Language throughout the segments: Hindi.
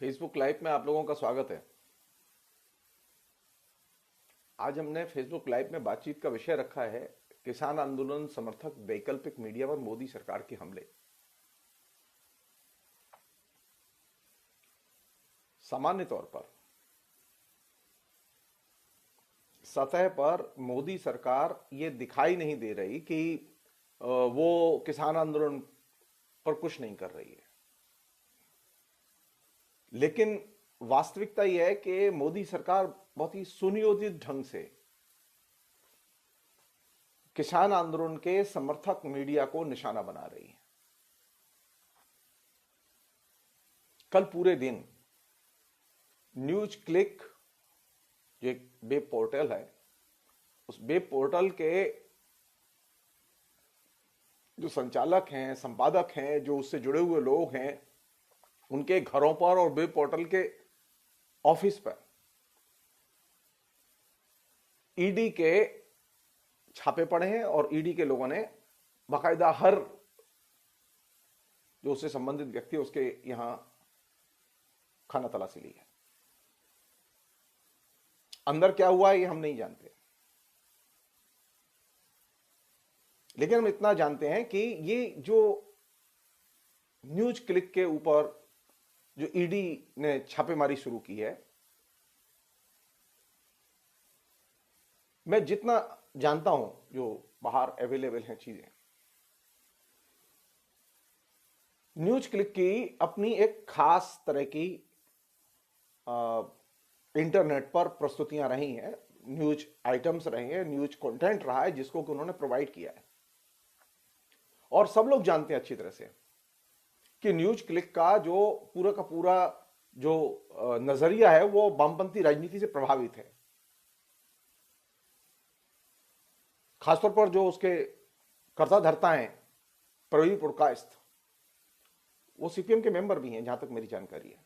फेसबुक लाइव में आप लोगों का स्वागत है। आज हमने फेसबुक लाइव में बातचीत का विषय रखा है किसान आंदोलन समर्थक वैकल्पिक मीडिया पर मोदी सरकार के हमले। सामान्य तौर पर सतह पर मोदी सरकार ये दिखाई नहीं दे रही कि वो किसान आंदोलन पर कुछ नहीं कर रही है, लेकिन वास्तविकता यह है कि मोदी सरकार बहुत ही सुनियोजित ढंग से किसान आंदोलन के समर्थक मीडिया को निशाना बना रही है। कल पूरे दिन न्यूज क्लिक जो एक वेब पोर्टल है, उस वेब पोर्टल के जो संचालक हैं, संपादक हैं, जो उससे जुड़े हुए लोग हैं, उनके घरों पर और वेब पोर्टल के ऑफिस पर ईडी के छापे पड़े हैं और ईडी के लोगों ने बाकायदा हर जो उससे संबंधित व्यक्ति उसके यहां खाना तलाशी ली है। अंदर क्या हुआ है ये हम नहीं जानते, लेकिन हम इतना जानते हैं कि ये जो न्यूज क्लिक के ऊपर जो ईडी ने छापेमारी शुरू की है, मैं जितना जानता हूं जो बाहर अवेलेबल हैं चीजें, न्यूज क्लिक की अपनी एक खास तरह की इंटरनेट पर प्रस्तुतियां रही हैं, न्यूज आइटम्स रहे हैं, न्यूज कंटेंट रहा है जिसको कि उन्होंने प्रोवाइड किया है। और सब लोग जानते हैं अच्छी तरह से कि न्यूज क्लिक का जो पूरा जो नजरिया है वो वामपंथी राजनीति से प्रभावित है। खासतौर पर जो उसके कर्ता धर्ता हैं प्रवीण पुरकायस्थ, वो सीपीएम के मेंबर भी हैं जहां तक मेरी जानकारी है।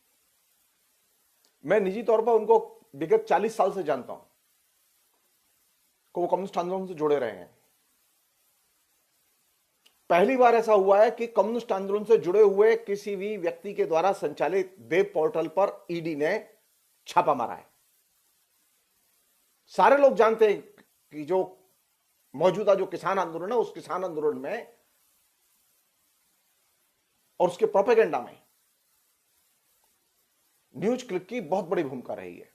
मैं निजी तौर पर उनको विगत 40 साल से जानता हूं कि वो कम्युनिस्ट आंदोलन से जुड़े रहे हैं। पहली बार ऐसा हुआ है कि कम्युनिस्ट आंदोलन से जुड़े हुए किसी भी व्यक्ति के द्वारा संचालित वेब पोर्टल पर ईडी ने छापा मारा है। सारे लोग जानते हैं कि जो मौजूदा जो किसान आंदोलन है, उस किसान आंदोलन में और उसके प्रोपेगेंडा में न्यूज क्लिक की बहुत बड़ी भूमिका रही है।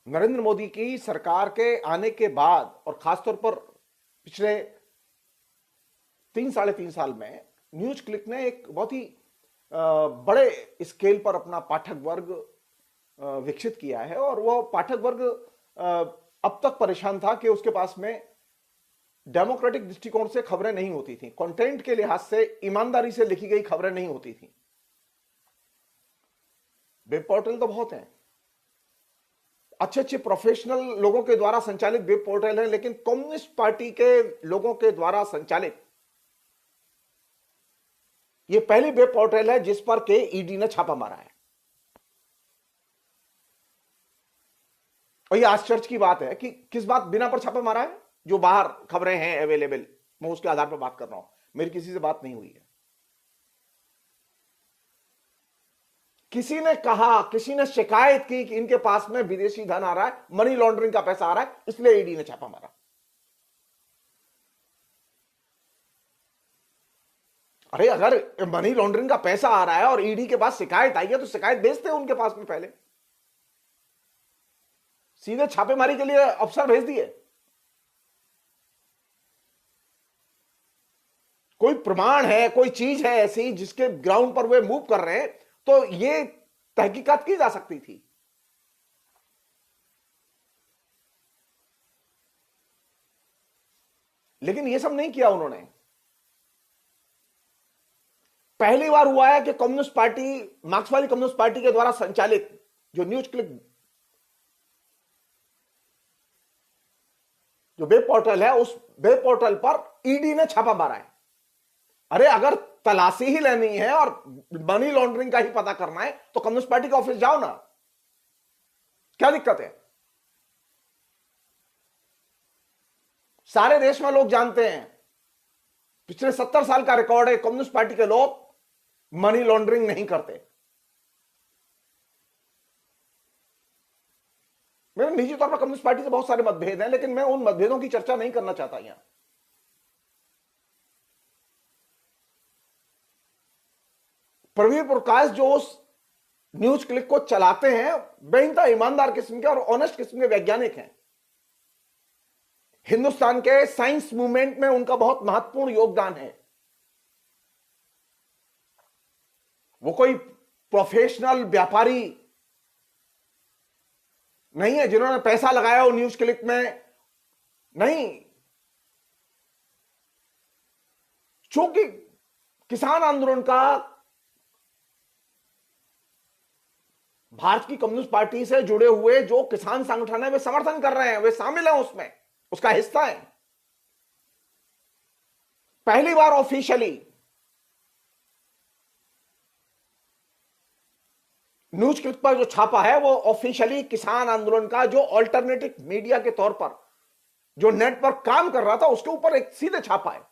नरेंद्र मोदी की सरकार के आने के बाद और खासतौर पर पिछले 3-3.5 साल में न्यूज क्लिक ने एक बहुत ही बड़े स्केल पर अपना पाठक वर्ग विकसित किया है। और वह पाठक वर्ग अब तक परेशान था कि उसके पास में डेमोक्रेटिक दृष्टिकोण से खबरें नहीं होती थी, कंटेंट के लिहाज से ईमानदारी से लिखी गई खबरें नहीं होती थी। वेब पोर्टल तो बहुत हैं, अच्छे प्रोफेशनल लोगों के द्वारा संचालित वेब पोर्टल है, लेकिन कम्युनिस्ट पार्टी के लोगों के द्वारा संचालित यह पहली वेब पोर्टल है जिस पर के ईडी ने छापा मारा है। और यह आश्चर्य की बात है कि किस बात बिना पर छापा मारा है। जो बाहर खबरें हैं अवेलेबल, मैं उसके आधार पर बात कर रहा हूं, मेरी किसी से बात नहीं हुई है। किसी ने कहा, किसी ने शिकायत की कि इनके पास में विदेशी धन आ रहा है, मनी लॉन्ड्रिंग का पैसा आ रहा है, इसलिए ईडी ने छापा मारा। अरे अगर मनी लॉन्ड्रिंग का पैसा आ रहा है और ईडी के पास शिकायत आई है तो शिकायत भेजते हैं उनके पास में, पहले सीधे छापेमारी के लिए अफसर भेज दिए। कोई प्रमाण है, कोई चीज है ऐसी जिसके ग्राउंड पर वे मूव कर रहे हैं तो ये तहकीकात की जा सकती थी। लेकिन ये सब नहीं किया उन्होंने। पहली बार हुआ है कि कम्युनिस्ट पार्टी, मार्क्सवादी कम्युनिस्ट पार्टी के द्वारा संचालित जो न्यूज क्लिक जो वेब पोर्टल है, उस वेब पोर्टल पर ईडी ने छापा मारा है। अरे अगर तलाशी ही लेनी है और मनी लॉन्ड्रिंग का ही पता करना है तो कम्युनिस्ट पार्टी के ऑफिस जाओ ना, क्या दिक्कत है। सारे देश में लोग जानते हैं, पिछले 70 साल का रिकॉर्ड है, कम्युनिस्ट पार्टी के लोग मनी लॉन्ड्रिंग नहीं करते। मेरे निजी तौर पर कम्युनिस्ट पार्टी से बहुत सारे मतभेद हैं, लेकिन मैं उन मतभेदों की चर्चा नहीं करना चाहता यहां। प्रवीण प्रकाश जो उस न्यूज क्लिक को चलाते हैं, बेइंतहा ईमानदार किस्म के और ऑनेस्ट किस्म के वैज्ञानिक हैं। हिंदुस्तान के साइंस मूवमेंट में उनका बहुत महत्वपूर्ण योगदान है। वो कोई प्रोफेशनल व्यापारी नहीं है जिन्होंने पैसा लगाया हो न्यूज क्लिक में, नहीं। चूंकि किसान आंदोलन का भारत की कम्युनिस्ट पार्टी से जुड़े हुए जो किसान संगठन है वे समर्थन कर रहे हैं, वे शामिल हैं उसमें, उसका हिस्सा है। पहली बार ऑफिशियली न्यूज क्लिक पर जो छापा है वो ऑफिशियली किसान आंदोलन का जो ऑल्टरनेटिव मीडिया के तौर पर जो नेट पर काम कर रहा था उसके ऊपर एक सीधे छापा है।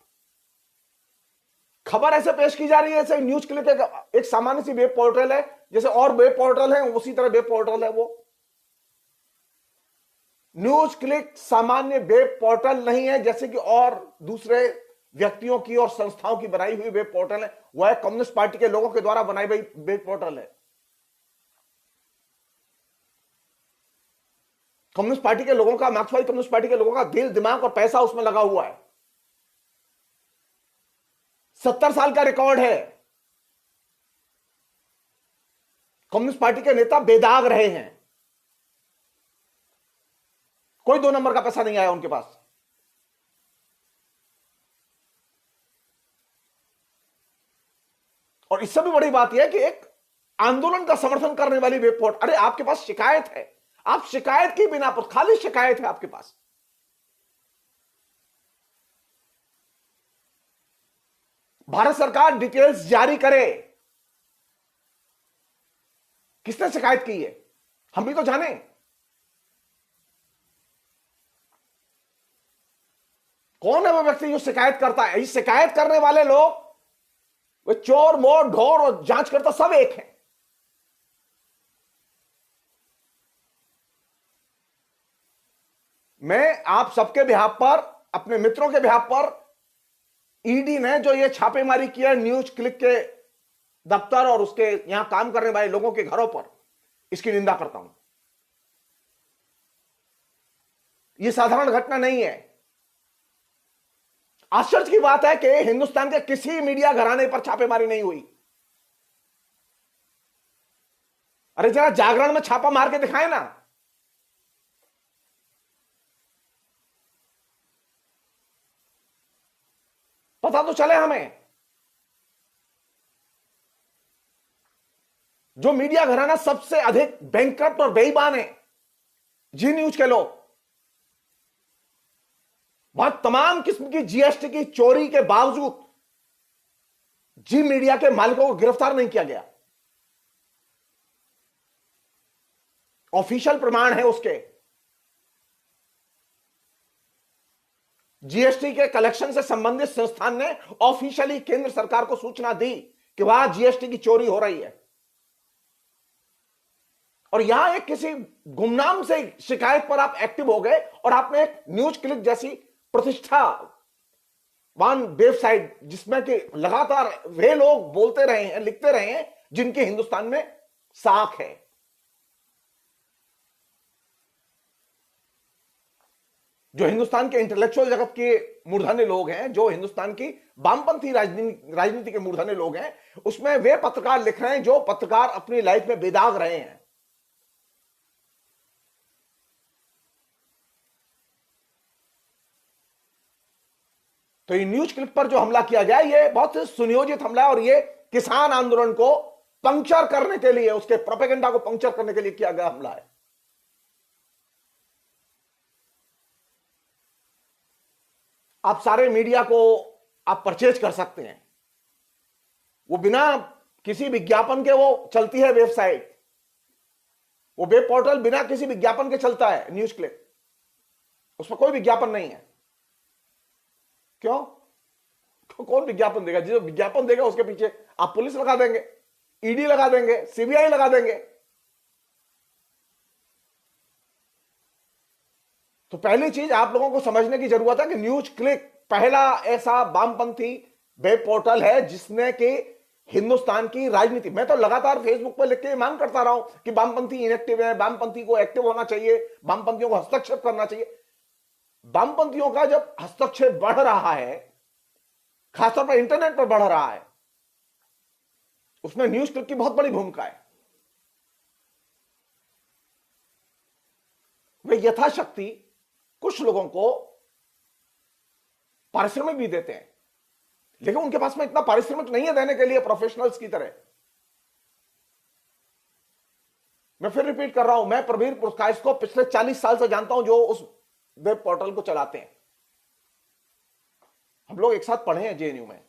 खबर ऐसे पेश की जा रही है जैसे न्यूज क्लिक एक सामान्य सी वेब पोर्टल है, जैसे और वेब पोर्टल है उसी तरह वेब पोर्टल है वो। न्यूज क्लिक सामान्य वेब पोर्टल नहीं है जैसे कि और दूसरे व्यक्तियों की और संस्थाओं की बनाई हुई वेब पोर्टल है। वह कम्युनिस्ट पार्टी के लोगों के द्वारा बनाई गई वेब पोर्टल है। कम्युनिस्ट पार्टी के लोगों का, मार्क्सवादी कम्युनिस्ट पार्टी के लोगों का दिल, दिमाग और पैसा उसमें लगा हुआ है। 70 साल का रिकॉर्ड है। कम्युनिस्ट पार्टी के नेता बेदाग रहे हैं, कोई 2 नंबर का पैसा नहीं आया उनके पास। और इससे भी बड़ी बात यह है कि एक आंदोलन का समर्थन करने वाली वेब पोर्टल, अरे आपके पास शिकायत है, आप शिकायत की बिना पर, खाली शिकायत है आपके पास, भारत सरकार डिटेल्स जारी करे। किसने शिकायत की है हम भी तो जाने। कौन है वो व्यक्ति जो शिकायत करता है? इस शिकायत करने वाले लोग वे चोर, मोर, ढोर और जांचकर्ता सब एक हैं। मैं आप सबके बिहाफ पर, अपने मित्रों के बिहाफ पर, ईडी ने जो ये छापेमारी किया न्यूज क्लिक के दफ्तर और उसके यहां काम करने वाले लोगों के घरों पर, इसकी निंदा करता हूं। यह साधारण घटना नहीं है। आश्चर्य की बात है कि हिंदुस्तान के किसी मीडिया घराने पर छापेमारी नहीं हुई। अरे जरा जागरण में छापा मार के दिखाए ना। पता तो चले हमें। जो मीडिया घराना सबसे अधिक बैंकरप्ट और बेईमान है, जी न्यूज के लोग, वहां तमाम किस्म की जीएसटी की चोरी के बावजूद जी मीडिया के मालिकों को गिरफ्तार नहीं किया गया। ऑफिशियल प्रमाण है उसके। जीएसटी के कलेक्शन से संबंधित संस्थान ने ऑफिशियली केंद्र सरकार को सूचना दी कि वहां जीएसटी की चोरी हो रही है। और यहां एक किसी गुमनाम से शिकायत पर आप एक्टिव हो गए और आपने एक न्यूज क्लिक जैसी प्रतिष्ठावान वेबसाइट, जिसमें कि लगातार वे लोग बोलते रहे हैं, लिखते रहे हैं जिनके हिंदुस्तान में साख है। जो हिंदुस्तान के इंटेलेक्चुअल जगत के मूर्धन्य लोग हैं, जो हिंदुस्तान की वामपंथी राजनीति के मूर्धन्य लोग हैं, उसमें वे पत्रकार लिख रहे हैं जो पत्रकार अपनी लाइफ में बेदाग रहे हैं। तो ये न्यूज क्लिक पर जो हमला किया गया, ये बहुत सुनियोजित हमला है और ये किसान आंदोलन को पंक्चर करने के लिए, उसके प्रोपेगेंडा को पंक्चर करने के लिए किया गया हमला है। आप सारे मीडिया को आप परचेज कर सकते हैं, वो बिना किसी विज्ञापन के वो चलती है वेबसाइट, वो वेब पोर्टल बिना किसी विज्ञापन के चलता है न्यूज क्लिक, उसमें कोई विज्ञापन नहीं है। क्यों? तो कौन विज्ञापन देगा? जो विज्ञापन देगा उसके पीछे आप पुलिस लगा देंगे, ईडी लगा देंगे, सीबीआई लगा देंगे। तो पहली चीज आप लोगों को समझने की जरूरत है कि न्यूज क्लिक पहला ऐसा वामपंथी वेब पोर्टल है जिसने कि हिंदुस्तान की राजनीति, मैं तो लगातार फेसबुक पर लिख के मांग करता रहा हूं कि वामपंथी इनएक्टिव है, वामपंथी को एक्टिव होना चाहिए, वामपंथियों को हस्तक्षेप करना चाहिए। वामपंथियों का जब हस्तक्षेप बढ़ रहा है, खासतौर पर इंटरनेट पर बढ़ रहा है, उसमें न्यूज क्लिक की बहुत बड़ी भूमिका है। वे यथाशक्ति कुछ लोगों को पारिश्रमिक भी देते हैं, लेकिन उनके पास में इतना पारिश्रमिक नहीं है देने के लिए प्रोफेशनल्स की तरह। मैं फिर रिपीट कर रहा हूं, मैं प्रवीर पुरकायस्थ को पिछले 40 साल से जानता हूं, जो उस वेब पोर्टल को चलाते हैं। हम लोग एक साथ पढ़े हैं जेएनयू में।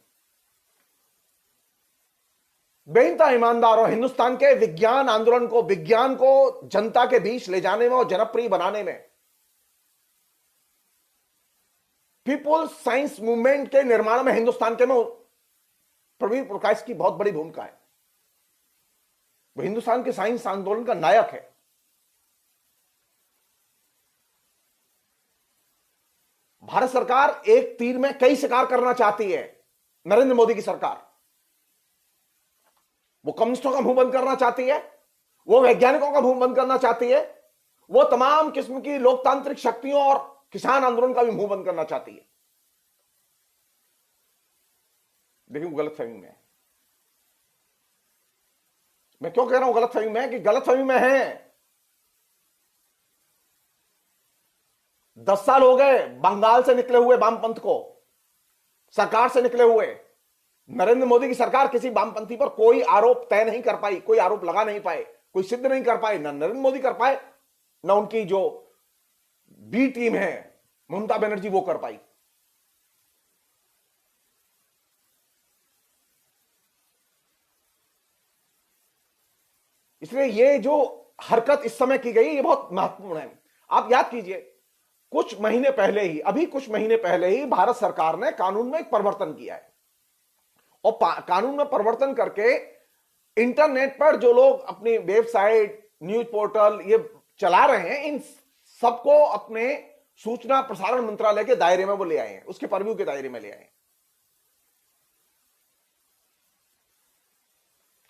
बेइंतहा ईमानदार और हिंदुस्तान के विज्ञान आंदोलन को, विज्ञान को जनता के बीच ले जाने में और जनप्रिय बनाने में, पीपुल्स साइंस मूवमेंट के निर्माण में हिंदुस्तान के में प्रवीर पुरकायस्थ की बहुत बड़ी भूमिका है। वो हिंदुस्तान के साइंस आंदोलन का नायक है। भारत सरकार एक तीर में कई शिकार करना चाहती है। नरेंद्र मोदी की सरकार, वो कम्युनिस्टों का मुंह बंद करना चाहती है, वो वैज्ञानिकों का मुंह बंद करना चाहती है, वो तमाम किस्म की लोकतांत्रिक शक्तियों और किसान आंदोलन का भी मुंह बंद करना चाहती है। लेकिन वो गलतफहमी में है। मैं क्यों कह रहा हूं गलतफहमी में? कि गलतफहमी में है। 10 साल हो गए बंगाल से निकले हुए वामपंथ को, सरकार से निकले हुए। नरेंद्र मोदी की सरकार किसी वामपंथी पर कोई आरोप तय नहीं कर पाई, कोई आरोप लगा नहीं पाए, कोई सिद्ध नहीं कर पाए। ना नरेंद्र मोदी कर पाए, ना उनकी जो बी टीम है ममता बनर्जी वो कर पाई। इसलिए ये जो हरकत इस समय की गई ये बहुत महत्वपूर्ण है। आप याद कीजिए, कुछ महीने पहले ही, अभी कुछ महीने पहले ही भारत सरकार ने कानून में एक परिवर्तन किया है, और कानून में परिवर्तन करके इंटरनेट पर जो लोग अपनी वेबसाइट, न्यूज पोर्टल ये चला रहे हैं, इन सबको अपने सूचना प्रसारण मंत्रालय के दायरे में वो ले आए हैं, उसके परव्यू के दायरे में ले आए हैं।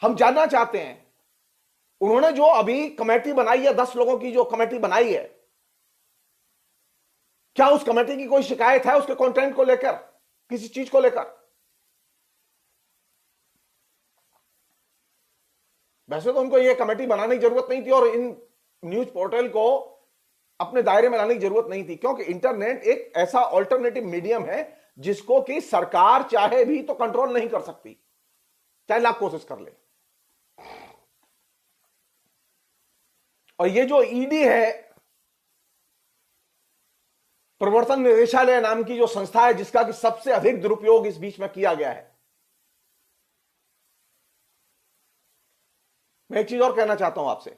हम जानना चाहते हैं, उन्होंने जो अभी कमेटी बनाई है, 10 लोगों की जो कमेटी बनाई है, क्या उस कमेटी की कोई शिकायत है उसके कंटेंट को लेकर, किसी चीज को लेकर? वैसे तो उनको यह कमेटी बनाने की जरूरत नहीं थी और इन न्यूज पोर्टल को अपने दायरे में लाने की जरूरत नहीं थी, क्योंकि इंटरनेट एक ऐसा ऑल्टरनेटिव मीडियम है जिसको कि सरकार चाहे भी तो कंट्रोल नहीं कर सकती, चाहे लाख कोशिश कर ले। और ये जो ईडी है, प्रवर्तन निदेशालय नाम की जो संस्था है, जिसका कि सबसे अधिक दुरुपयोग इस बीच में किया गया है। मैं एक चीज और कहना चाहता हूं आपसे।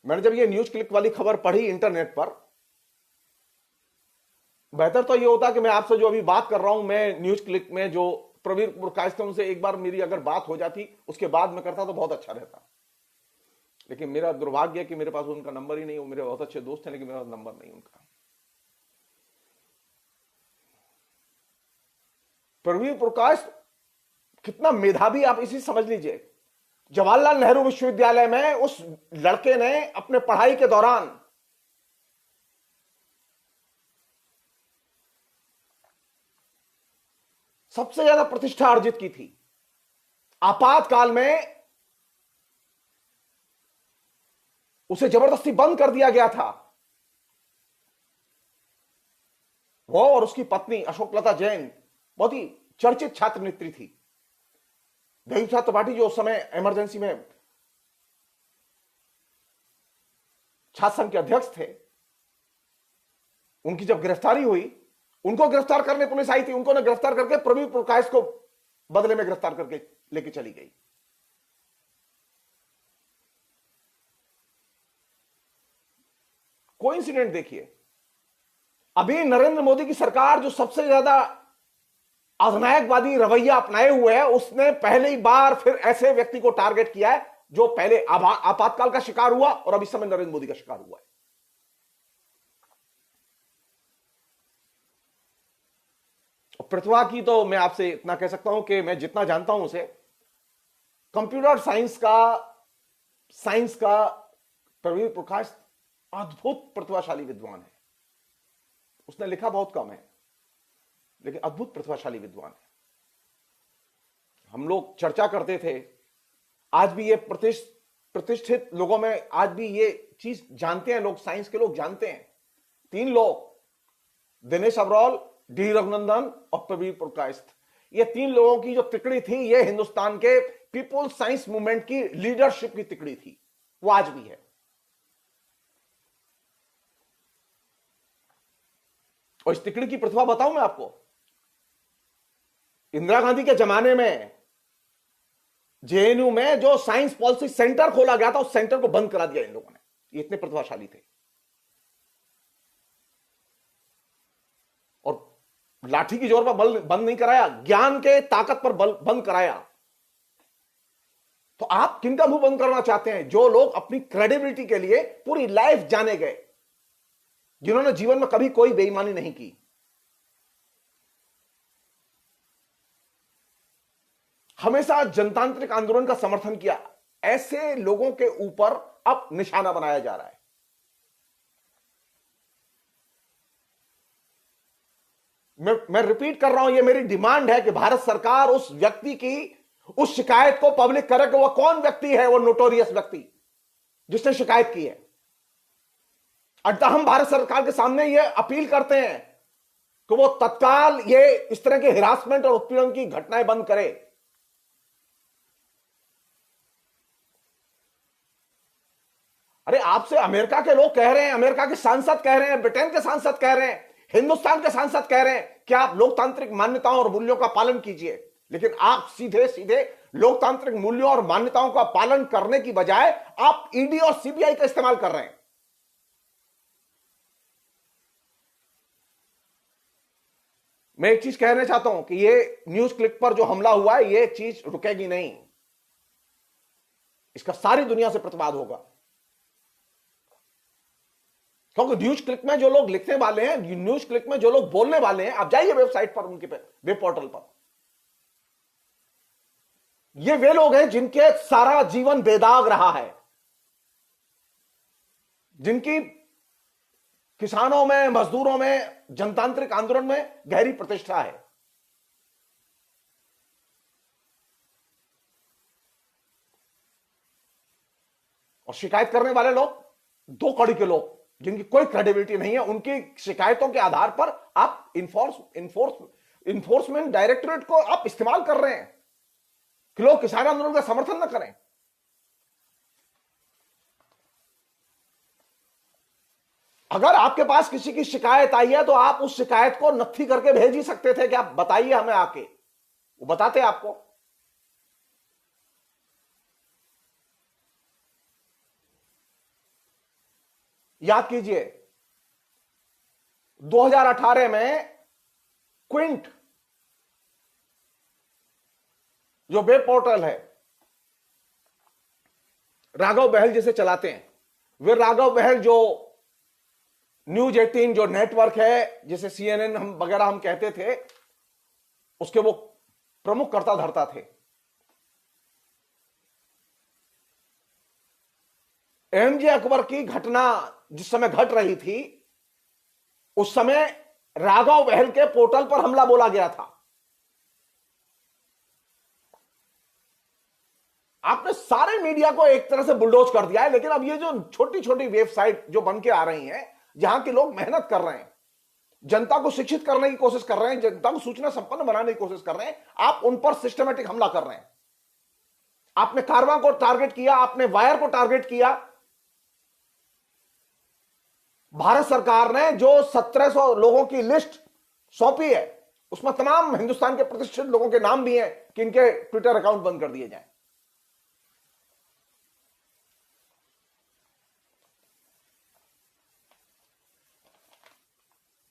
मैंने जब ये न्यूज क्लिक वाली खबर पढ़ी इंटरनेट पर, बेहतर तो ये होता कि मैं आपसे जो अभी बात कर रहा हूं, मैं न्यूज क्लिक में जो प्रवीर पुरकायस्थ से एक बार मेरी अगर बात हो जाती उसके बाद मैं करता तो बहुत अच्छा रहता। लेकिन मेरा दुर्भाग्य है कि मेरे पास उनका नंबर ही नहीं। वो मेरे बहुत अच्छे दोस्त हैं, लेकिन मेरा नंबर नहीं उनका। प्रवीर पुरकायस्थ कितना मेधावी, आप इसी समझ लीजिए। जवाहरलाल नेहरू विश्वविद्यालय में उस लड़के ने अपने पढ़ाई के दौरान सबसे ज्यादा प्रतिष्ठा अर्जित की थी। आपातकाल में उसे जबरदस्ती बंद कर दिया गया था। वो और उसकी पत्नी अशोकलता जैन बहुत ही चर्चित छात्र नेत्री थी। देवीप्रसाद त्रिपाठी जो उस समय इमरजेंसी में छात्र संघ के अध्यक्ष थे, उनकी जब गिरफ्तारी हुई, उनको गिरफ्तार करने पुलिस आई थी, उनको ने गिरफ्तार करके प्रवीर पुरकायस्थ को बदले में गिरफ्तार करके लेके चली गई। कोइंसिडेंट देखिए, अभी नरेंद्र मोदी की सरकार जो सबसे ज्यादा अधिनायकवादी रवैया अपनाए हुए है, उसने पहली बार फिर ऐसे व्यक्ति को टारगेट किया है जो पहले आपातकाल का शिकार हुआ और अभी समय नरेंद्र मोदी का शिकार हुआ है। प्रतिभा की तो मैं आपसे इतना कह सकता हूं कि मैं जितना जानता हूं उसे, कंप्यूटर साइंस का प्रवीण प्रकाश अद्भुत प्रतिभाशाली विद्वान है। उसने लिखा बहुत कम है, लेकिन अद्भुत प्रतिभाशाली विद्वान है। हम लोग चर्चा करते थे, आज भी ये प्रतिष्ठित लोगों में आज भी ये चीज जानते हैं लोग, साइंस के लोग जानते हैं। 3 लोग, दिनेश अग्रवाल, डी रघुनंदन और प्रवीण पुरकायस्थ, ये 3 लोगों की जो तिकड़ी थी, ये हिंदुस्तान के पीपुल साइंस मूवमेंट की लीडरशिप की तिकड़ी थी, वो आज भी है। और इस तिकड़ी की प्रतिभा बताऊं मैं आपको, इंदिरा गांधी के जमाने में जेएनयू में जो साइंस पॉलिसी सेंटर खोला गया था, उस सेंटर को बंद करा दिया इन लोगों ने। ये इतने प्रतिभाशाली थे। और लाठी की जोर पर बल बंद नहीं कराया, ज्ञान के ताकत पर बल बंद कराया। तो आप किनका मुंह बंद करना चाहते हैं? जो लोग अपनी क्रेडिबिलिटी के लिए पूरी लाइफ जाने गए, जिन्होंने जीवन में कभी कोई बेईमानी नहीं की। हमेशा जनतांत्रिक आंदोलन का समर्थन किया, ऐसे लोगों के ऊपर अब निशाना बनाया जा रहा है। मैं रिपीट कर रहा हूं, यह मेरी डिमांड है कि भारत सरकार उस व्यक्ति की उस शिकायत को पब्लिक करे कि वह कौन व्यक्ति है, वो नोटोरियस व्यक्ति जिसने शिकायत की है। अतः हम भारत सरकार के सामने यह अपील करते हैं कि वो तत्काल ये इस तरह के हिरासमेंट और उत्पीड़न की घटनाएं बंद करे। अरे आपसे अमेरिका के लोग कह रहे हैं, अमेरिका के सांसद कह रहे हैं, ब्रिटेन के सांसद कह रहे हैं, हिंदुस्तान के सांसद कह रहे हैं कि आप लोकतांत्रिक मान्यताओं और मूल्यों का पालन कीजिए। लेकिन आप सीधे सीधे लोकतांत्रिक मूल्यों और मान्यताओं का पालन करने की बजाय आप ईडी और सीबीआई का इस्तेमाल कर रहे हैं। मैं एक चीज कहना चाहता हूं कि ये न्यूज क्लिक पर जो हमला हुआ है, ये चीज रुकेगी नहीं। इसका सारी दुनिया से प्रतिवाद होगा, क्योंकि न्यूज क्लिक में जो लोग लिखने वाले हैं, न्यूज क्लिक में जो लोग बोलने वाले हैं, आप जाइए वेबसाइट पर, उनके वेब पोर्टल पर, ये वे लोग हैं जिनके सारा जीवन बेदाग रहा है, जिनकी किसानों में, मजदूरों में, जनतांत्रिक आंदोलन में गहरी प्रतिष्ठा है। और शिकायत करने वाले लोग 2 कड़ी के लोग, जिनकी कोई क्रेडिबिलिटी नहीं है, उनकी शिकायतों के आधार पर आप इन्फोर्समेंट डायरेक्टोरेट को आप इस्तेमाल कर रहे हैं कि लोग किसान आंदोलन का समर्थन न करें। अगर आपके पास किसी की शिकायत आई है तो आप उस शिकायत को नत्थी करके भेज ही सकते थे कि आप बताइए हमें आके, वो बताते आपको। याद कीजिए 2018 में क्विंट जो वेब पोर्टल है, राघव बहल जिसे चलाते हैं, वे राघव बहल जो न्यूज 18 जो नेटवर्क है, जिसे CNN हम वगैरह हम कहते थे, उसके वो प्रमुख कर्ता धर्ता थे। एमजे अकबर की घटना जिस समय घट रही थी, उस समय राघव बहल के पोर्टल पर हमला बोला गया था। आपने सारे मीडिया को एक तरह से बुलडोज कर दिया है। लेकिन अब ये जो छोटी छोटी वेबसाइट जो बन के आ रही हैं, जहां के लोग मेहनत कर रहे हैं, जनता को शिक्षित करने की कोशिश कर रहे हैं, जनता को सूचना संपन्न बनाने की कोशिश कर रहे हैं, आप उन पर सिस्टमेटिक हमला कर रहे हैं। आपने कारवां को टारगेट किया, आपने वायर को टारगेट किया। भारत सरकार ने जो 1700 लोगों की लिस्ट सौंपी है, उसमें तमाम हिंदुस्तान के प्रतिष्ठित लोगों के नाम भी हैं कि इनके ट्विटर अकाउंट बंद कर दिए जाएं।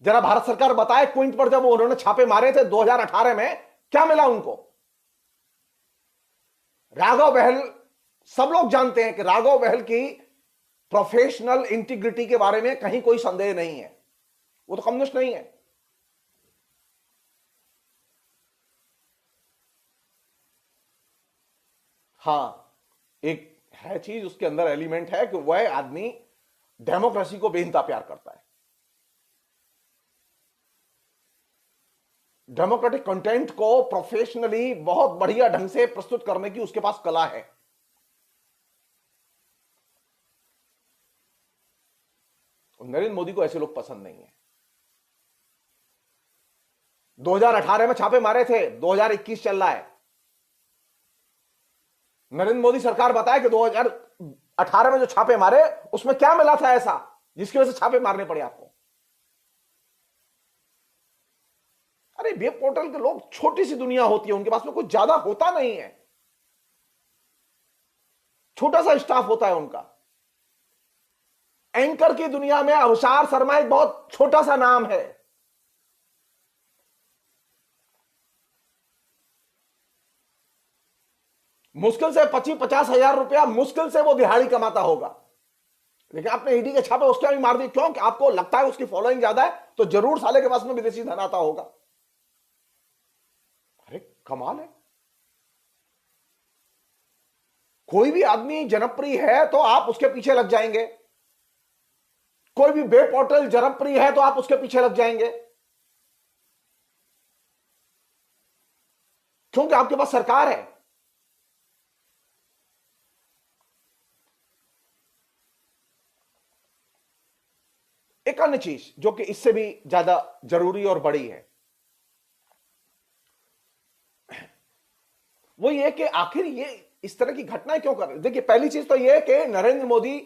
जरा भारत सरकार बताए, क्विंट पर जब उन्होंने छापे मारे थे 2018 में, क्या मिला उनको? राघव बहल, सब लोग जानते हैं कि राघव बहल की प्रोफेशनल इंटीग्रिटी के बारे में कहीं कोई संदेह नहीं है, वो तो कम्युनिस्ट नहीं है। हां, एक है चीज उसके अंदर एलिमेंट है कि वह आदमी डेमोक्रेसी को बेइंतहा प्यार करता है। डेमोक्रेटिक कंटेंट को प्रोफेशनली बहुत बढ़िया ढंग से प्रस्तुत करने की उसके पास कला है। नरेंद्र मोदी को ऐसे लोग पसंद नहीं है। 2018 में छापे मारे थे, 2021 चल रहा है। नरेंद्र मोदी सरकार बताए कि 2018 में जो छापे मारे उसमें क्या मिला था ऐसा जिसकी वजह से छापे मारने पड़े आपको? अरे वेब पोर्टल के लोग, छोटी सी दुनिया होती है उनके पास में, कुछ ज्यादा होता नहीं है, छोटा सा स्टाफ होता है उनका। एंकर की दुनिया में अवसार शर्मा एक बहुत छोटा सा नाम है। मुश्किल से 25-50 हजार रुपया मुश्किल से वो दिहाड़ी कमाता होगा, लेकिन आपने ईडी के छापे उसके भी मार दिए। क्यों? कि आपको लगता है उसकी फॉलोइंग ज्यादा है तो जरूर साले के पास में विदेशी धन आता होगा। अरे कमाल है। कोई भी आदमी जनप्रिय है तो आप उसके पीछे लग जाएंगे, कोई भी वेब पोर्टल जनप्रिय है तो आप उसके पीछे लग जाएंगे, क्योंकि आपके पास सरकार है। एक अन्य चीज जो कि इससे भी ज्यादा जरूरी और बड़ी है, वो ये कि आखिर ये इस तरह की घटनाएं क्यों कर रहे हैं। देखिए, पहली चीज तो ये कि नरेंद्र मोदी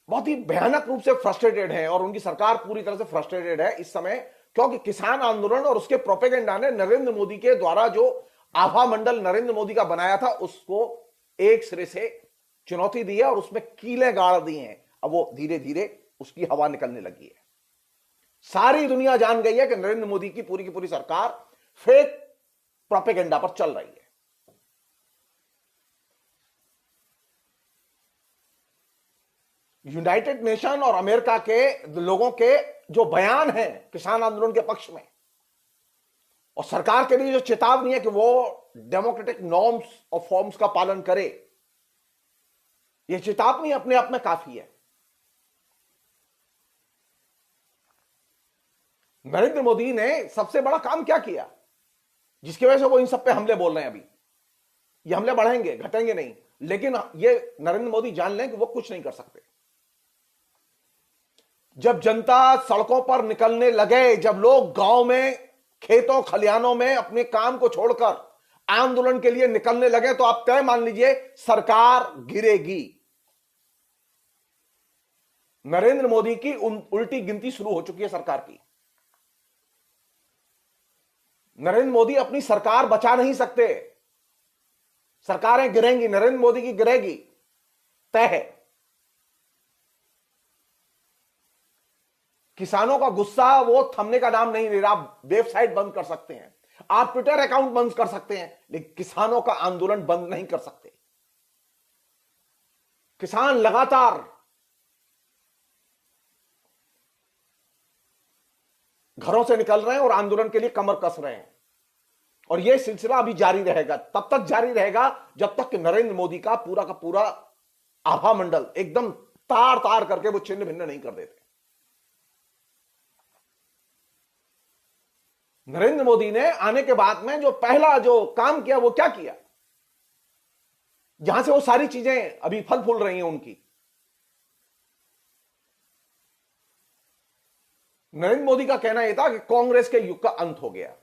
बहुत ही भयानक रूप से फ्रस्ट्रेटेड है और उनकी सरकार पूरी तरह से फ्रस्ट्रेटेड है इस समय, क्योंकि किसान आंदोलन और उसके प्रोपेगेंडा ने नरेंद्र मोदी के द्वारा जो आभा मंडल नरेंद्र मोदी का बनाया था उसको एक सिरे से चुनौती दी है और उसमें कीलें गाड़ दी हैं। अब वो धीरे धीरे उसकी हवा निकलने लगी है। सारी दुनिया जान गई है कि नरेंद्र मोदी की पूरी सरकार फेक प्रोपेगेंडा पर चल रही है। यूनाइटेड नेशन और अमेरिका के लोगों के जो बयान हैं किसान आंदोलन के पक्ष में और सरकार के लिए जो चेतावनी है कि वो डेमोक्रेटिक नॉर्म्स और फॉर्म्स का पालन करे, यह चेतावनी अपने आप में काफी है। नरेंद्र मोदी ने सबसे बड़ा काम क्या किया जिसकी वजह से वो इन सब पे हमले बोल रहे हैं? अभी ये हमले बढ़ेंगे, घटेंगे नहीं, लेकिन ये नरेंद्र मोदी जान लें कि वो कुछ नहीं कर सकते। जब जनता सड़कों पर निकलने लगे, जब लोग गांव में, खेतों खलिहानों में अपने काम को छोड़कर आंदोलन के लिए निकलने लगे, तो आप तय मान लीजिए सरकार गिरेगी। नरेंद्र मोदी की उल्टी गिनती शुरू हो चुकी है सरकार की। नरेंद्र मोदी अपनी सरकार बचा नहीं सकते, सरकारें गिरेंगी, नरेंद्र मोदी की गिरेगी, तय है। किसानों का गुस्सा वो थमने का नाम नहीं ले रहा। आप वेबसाइट बंद कर सकते हैं, आप ट्विटर अकाउंट बंद कर सकते हैं, लेकिन किसानों का आंदोलन बंद नहीं कर सकते। किसान लगातार घरों से निकल रहे हैं और आंदोलन के लिए कमर कस रहे हैं, और यह सिलसिला अभी जारी रहेगा, तब तक जारी रहेगा जब तक कि नरेंद्र मोदी का पूरा आभा मंडल एकदम तार तार करके वो छिन्न भिन्न नहीं कर देते। नरेंद्र मोदी ने आने के बाद में जो पहला जो काम किया वो क्या किया, जहां से वो सारी चीजें अभी फल फूल रही हैं उनकी। नरेंद्र मोदी का कहना यह था कि कांग्रेस के युग का अंत हो गया।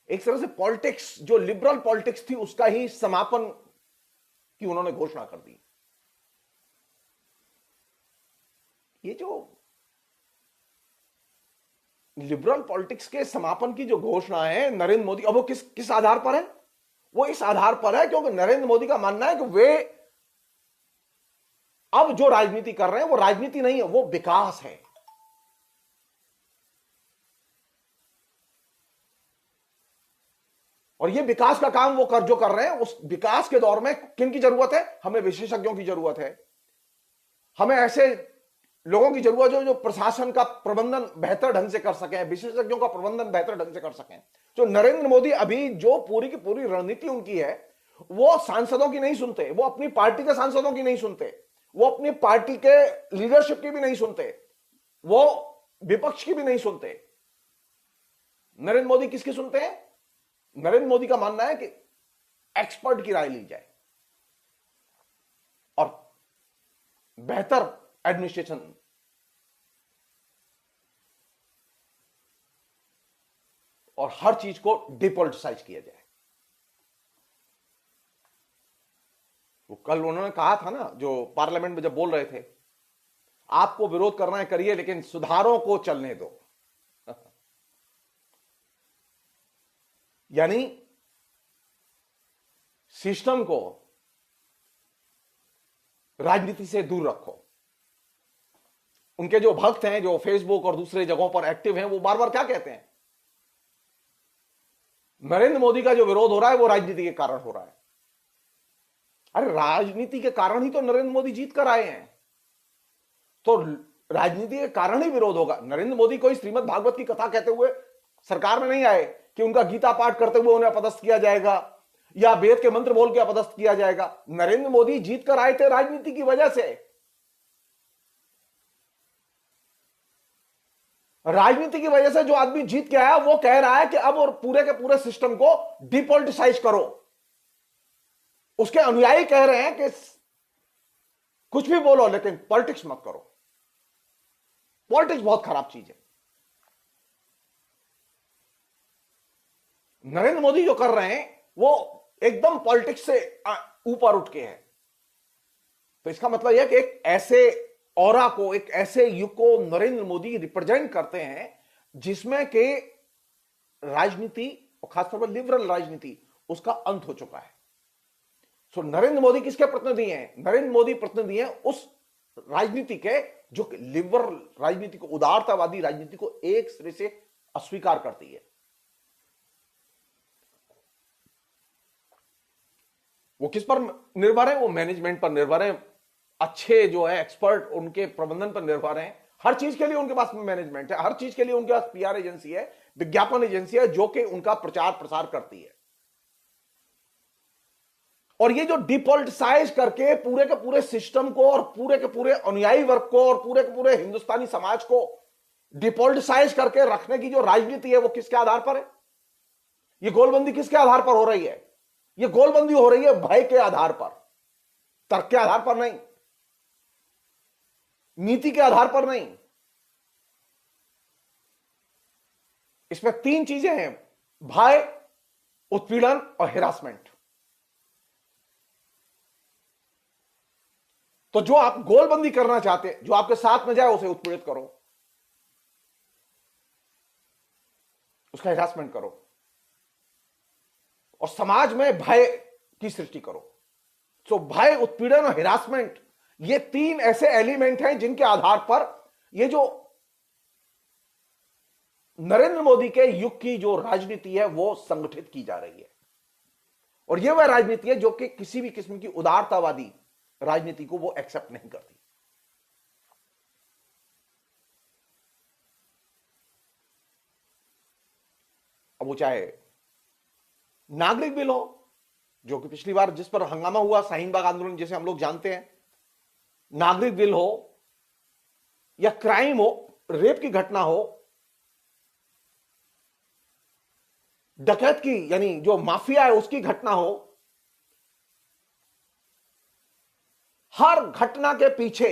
एक तरह से पॉलिटिक्स, जो लिबरल पॉलिटिक्स थी, उसका ही समापन की उन्होंने घोषणा कर दी। ये जो लिबरल पॉलिटिक्स के समापन की जो घोषणा है नरेंद्र मोदी, अब वो किस आधार पर है? वो इस आधार पर है क्योंकि नरेंद्र मोदी का मानना है कि वे अब जो राजनीति कर रहे हैं वो राजनीति नहीं है, वो विकास है। और ये विकास का काम वो जो कर रहे हैं, उस विकास के दौर में किन की जरूरत है? हमें विशेषज्ञों की जरूरत है। हमें ऐसे लोगों की जरूरत है जो प्रशासन का प्रबंधन बेहतर ढंग से कर सकें, विशेषज्ञों का प्रबंधन बेहतर ढंग से कर सकें। जो नरेंद्र मोदी अभी जो पूरी की पूरी रणनीति उनकी है, वो सांसदों की नहीं सुनते, वो अपनी पार्टी के सांसदों की नहीं सुनते, वो अपनी पार्टी के लीडरशिप की भी नहीं सुनते, वो विपक्ष की भी नहीं सुनते। नरेंद्र मोदी किसकी सुनते हैं? नरेंद्र मोदी का मानना है कि एक्सपर्ट की राय ली जाए और बेहतर एडमिनिस्ट्रेशन और हर चीज को डिपॉलिटिसाइज किया जाए। वो कल उन्होंने कहा था ना, जो पार्लियामेंट में जब बोल रहे थे, आपको विरोध करना है करिए, लेकिन सुधारों को चलने दो। यानी सिस्टम को, राजनीति से दूर रखो। उनके जो भक्त हैं, जो फेसबुक और दूसरे जगहों पर एक्टिव हैं, वो बार बार क्या कहते हैं? नरेंद्र मोदी का जो विरोध हो रहा है वो राजनीति के कारण हो रहा है। अरे राजनीति के कारण ही तो नरेंद्र मोदी जीत कर आए हैं, तो राजनीति के कारण ही विरोध होगा। नरेंद्र मोदी कोई श्रीमद् भागवत की कथा कहते हुए सरकार में नहीं आए कि उनका गीता पाठ करते हुए उन्हें अपदस्थ किया जाएगा या वेद के मंत्र बोल के अपदस्थ किया जाएगा। नरेंद्र मोदी जीत कर आए थे राजनीति की वजह से। राजनीति की वजह से जो आदमी जीत के आया, वो कह रहा है कि अब और पूरे के पूरे सिस्टम को डिपॉलिटिसाइज करो। उसके अनुयायी कह रहे हैं कि कुछ भी बोलो लेकिन पॉलिटिक्स मत करो। पॉलिटिक्स बहुत खराब चीज है। नरेंद्र मोदी जो कर रहे हैं वो एकदम पॉलिटिक्स से ऊपर उठ के है। तो इसका मतलब यह कि एक ऐसे ऑरा को, एक ऐसे युग को नरेंद्र मोदी रिप्रेजेंट करते हैं जिसमें कि राजनीति और खासतौर पर लिबरल राजनीति, उसका अंत हो चुका है। सो नरेंद्र मोदी किसके प्रतिनिधि हैं? नरेंद्र मोदी प्रतिनिधि हैं उस राजनीति के जो लिबरल राजनीति को, उदारतावादी राजनीति को एक सिरे से अस्वीकार करती है। वो किस पर निर्भर है? वो मैनेजमेंट पर निर्भर है, अच्छे जो है एक्सपर्ट, उनके प्रबंधन पर निर्भर है। हर चीज के लिए उनके पास मैनेजमेंट है, हर चीज के लिए उनके पास पीआर एजेंसी है, विज्ञापन एजेंसी है जो कि उनका प्रचार प्रसार करती है। और ये जो डिपॉलिटिसाइज करके पूरे के पूरे सिस्टम को और पूरे के पूरे अनुयायी वर्ग को और पूरे के पूरे हिंदुस्तानी समाज को डिपॉलिटिसाइज करके रखने की जो राजनीति है, वो किसके आधार पर है? ये गोलबंदी किसके आधार पर हो रही है? ये गोलबंदी हो रही है भय के आधार पर, तर्क के आधार पर नहीं, नीति के आधार पर नहीं। इसमें तीन चीजें हैं: भय, उत्पीड़न और हिरासमेंट। तो जो आप गोलबंदी करना चाहते हैं, जो आपके साथ में जाए, उसे उत्पीड़ित करो, उसका हिरासमेंट करो और समाज में भय की सृष्टि करो। सो भय, उत्पीड़न और हिरासमेंट, ये तीन ऐसे एलिमेंट हैं जिनके आधार पर ये जो नरेंद्र मोदी के युग की जो राजनीति है वो संगठित की जा रही है। और ये वह राजनीति है जो कि किसी भी किस्म की उदारतावादी राजनीति को वो एक्सेप्ट नहीं करती। अब वो चाहे नागरिक बिल हो, जो कि पिछली बार जिस पर हंगामा हुआ, शाहीन बाग आंदोलन जिसे हम लोग जानते हैं, नागरिक बिल हो या क्राइम हो, रेप की घटना हो, डकैत की यानी जो माफिया है उसकी घटना हो, हर घटना के पीछे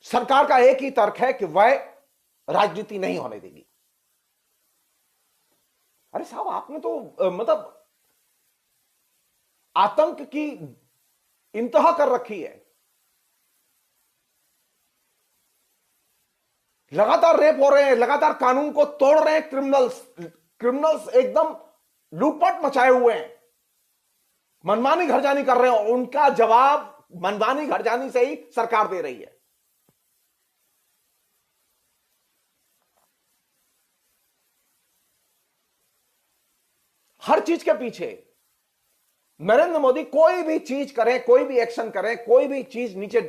सरकार का एक ही तर्क है कि वह राजनीति नहीं होने देगी। अरे साहब, आपने तो मतलब आतंक की इंतहा कर रखी है। लगातार रेप हो रहे हैं, लगातार कानून को तोड़ रहे हैं क्रिमिनल्स एकदम लूटपाट मचाए हुए हैं, मनमानी घरजानी कर रहे हैं, और उनका जवाब मनमानी घरजानी से ही सरकार दे रही है। हर चीज के पीछे नरेंद्र मोदी कोई भी चीज करें, कोई भी एक्शन करें, कोई भी चीज नीचे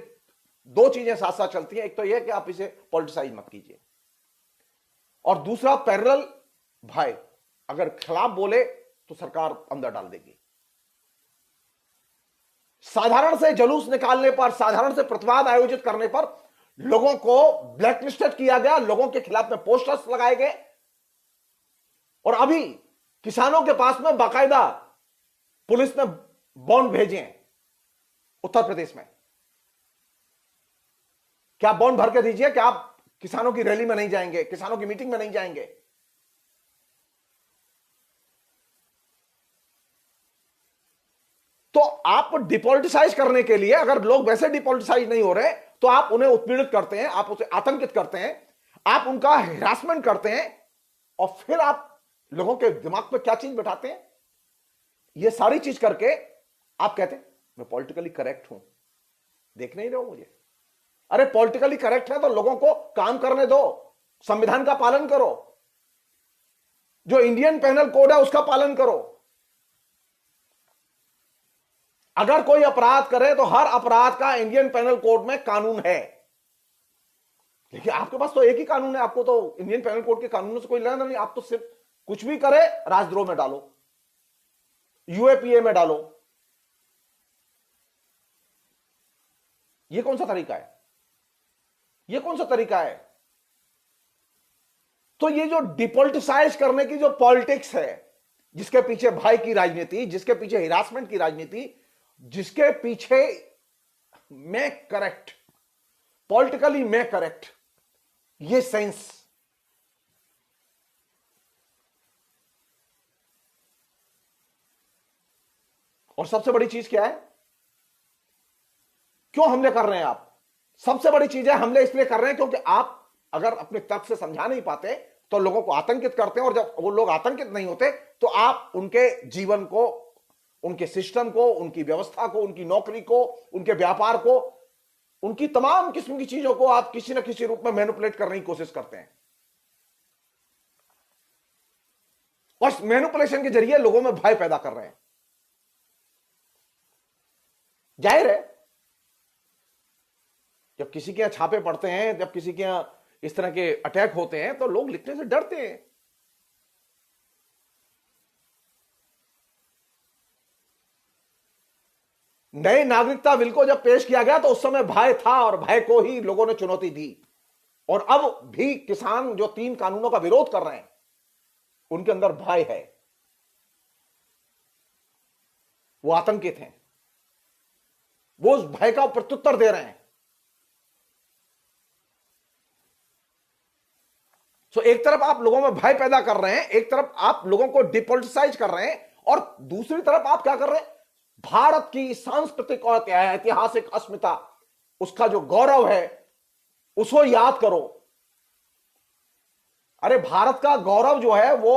दो चीजें साथ साथ चलती हैं। एक तो यह कि आप इसे पॉलिटिसाइज मत कीजिए, और दूसरा पैरेलल, भाई अगर खिलाफ बोले तो सरकार अंदर डाल देगी। साधारण से जुलूस निकालने पर, साधारण से प्रतिवाद आयोजित करने पर लोगों को ब्लैकलिस्टेड किया गया, लोगों के खिलाफ में पोस्टर्स लगाए गए, और अभी किसानों के पास में बाकायदा पुलिस ने बॉन्ड भेजे हैं उत्तर प्रदेश में। क्या बॉन्ड भर के दीजिए कि आप किसानों की रैली में नहीं जाएंगे, किसानों की मीटिंग में नहीं जाएंगे। तो आप डिपॉलिटिसाइज करने के लिए, अगर लोग वैसे डिपॉलिटिसाइज नहीं हो रहे तो आप उन्हें उत्पीड़ित करते हैं, आप उसे आतंकित करते हैं, आप उनका हिरासमेंट करते हैं, और फिर आप लोगों के दिमाग में क्या चीज बैठाते हैं, ये सारी चीज करके आप कहते हैं मैं पॉलिटिकली करेक्ट हूं। देख नहीं रहे हो मुझे? अरे पॉलिटिकली करेक्ट है तो लोगों को काम करने दो, संविधान का पालन करो, जो इंडियन पेनल कोड है उसका पालन करो। अगर कोई अपराध करे तो हर अपराध का इंडियन पेनल कोड में कानून है, लेकिन आपके पास तो एक ही कानून है, आपको तो इंडियन पेनल कोड के कानूनों से कोई लेना नहीं। आप तो सिर्फ कुछ भी करे राजद्रोह में डालो, यूएपीए में डालो। यह कौन सा तरीका है? यह कौन सा तरीका है? तो ये जो डिपॉलिटिसाइज करने की जो पॉलिटिक्स है, जिसके पीछे भय की राजनीति, जिसके पीछे हिरासमेंट की राजनीति, जिसके पीछे मैं करेक्ट, पॉलिटिकली मैं करेक्ट, ये सेंस, और सबसे बड़ी चीज क्या है? क्यों हमले कर रहे हैं आप? सबसे बड़ी चीज है, हमले इसलिए कर रहे हैं क्योंकि आप अगर अपने तर्क से समझा नहीं पाते तो लोगों को आतंकित करते हैं, और जब वो लोग आतंकित नहीं होते तो आप उनके जीवन को, उनके सिस्टम को, उनकी व्यवस्था को, उनकी नौकरी को, उनके व्यापार को, उनकी तमाम किस्म की चीजों को आप किसी ना किसी रूप में मैनिपुलेट करने की कोशिश करते हैं, और मैनिपुलेशन के जरिए लोगों में भय पैदा कर रहे हैं। जाहिर है जब किसी के यहां छापे पड़ते हैं, जब किसी के यहां इस तरह के अटैक होते हैं तो लोग लिखने से डरते हैं। नए नागरिकता बिल को जब पेश किया गया तो उस समय भय था, और भय को ही लोगों ने चुनौती दी। और अब भी किसान जो 3 कानूनों का विरोध कर रहे हैं उनके अंदर भय है, वो आतंकित हैं, वो उस भय का प्रत्युत्तर दे रहे हैं। तो एक तरफ आप लोगों में भय पैदा कर रहे हैं, एक तरफ आप लोगों को डिपॉलिटिसाइज कर रहे हैं, और दूसरी तरफ आप क्या कर रहे हैं? भारत की सांस्कृतिक और ऐतिहासिक अस्मिता, उसका जो गौरव है उसको याद करो। अरे भारत का गौरव जो है वो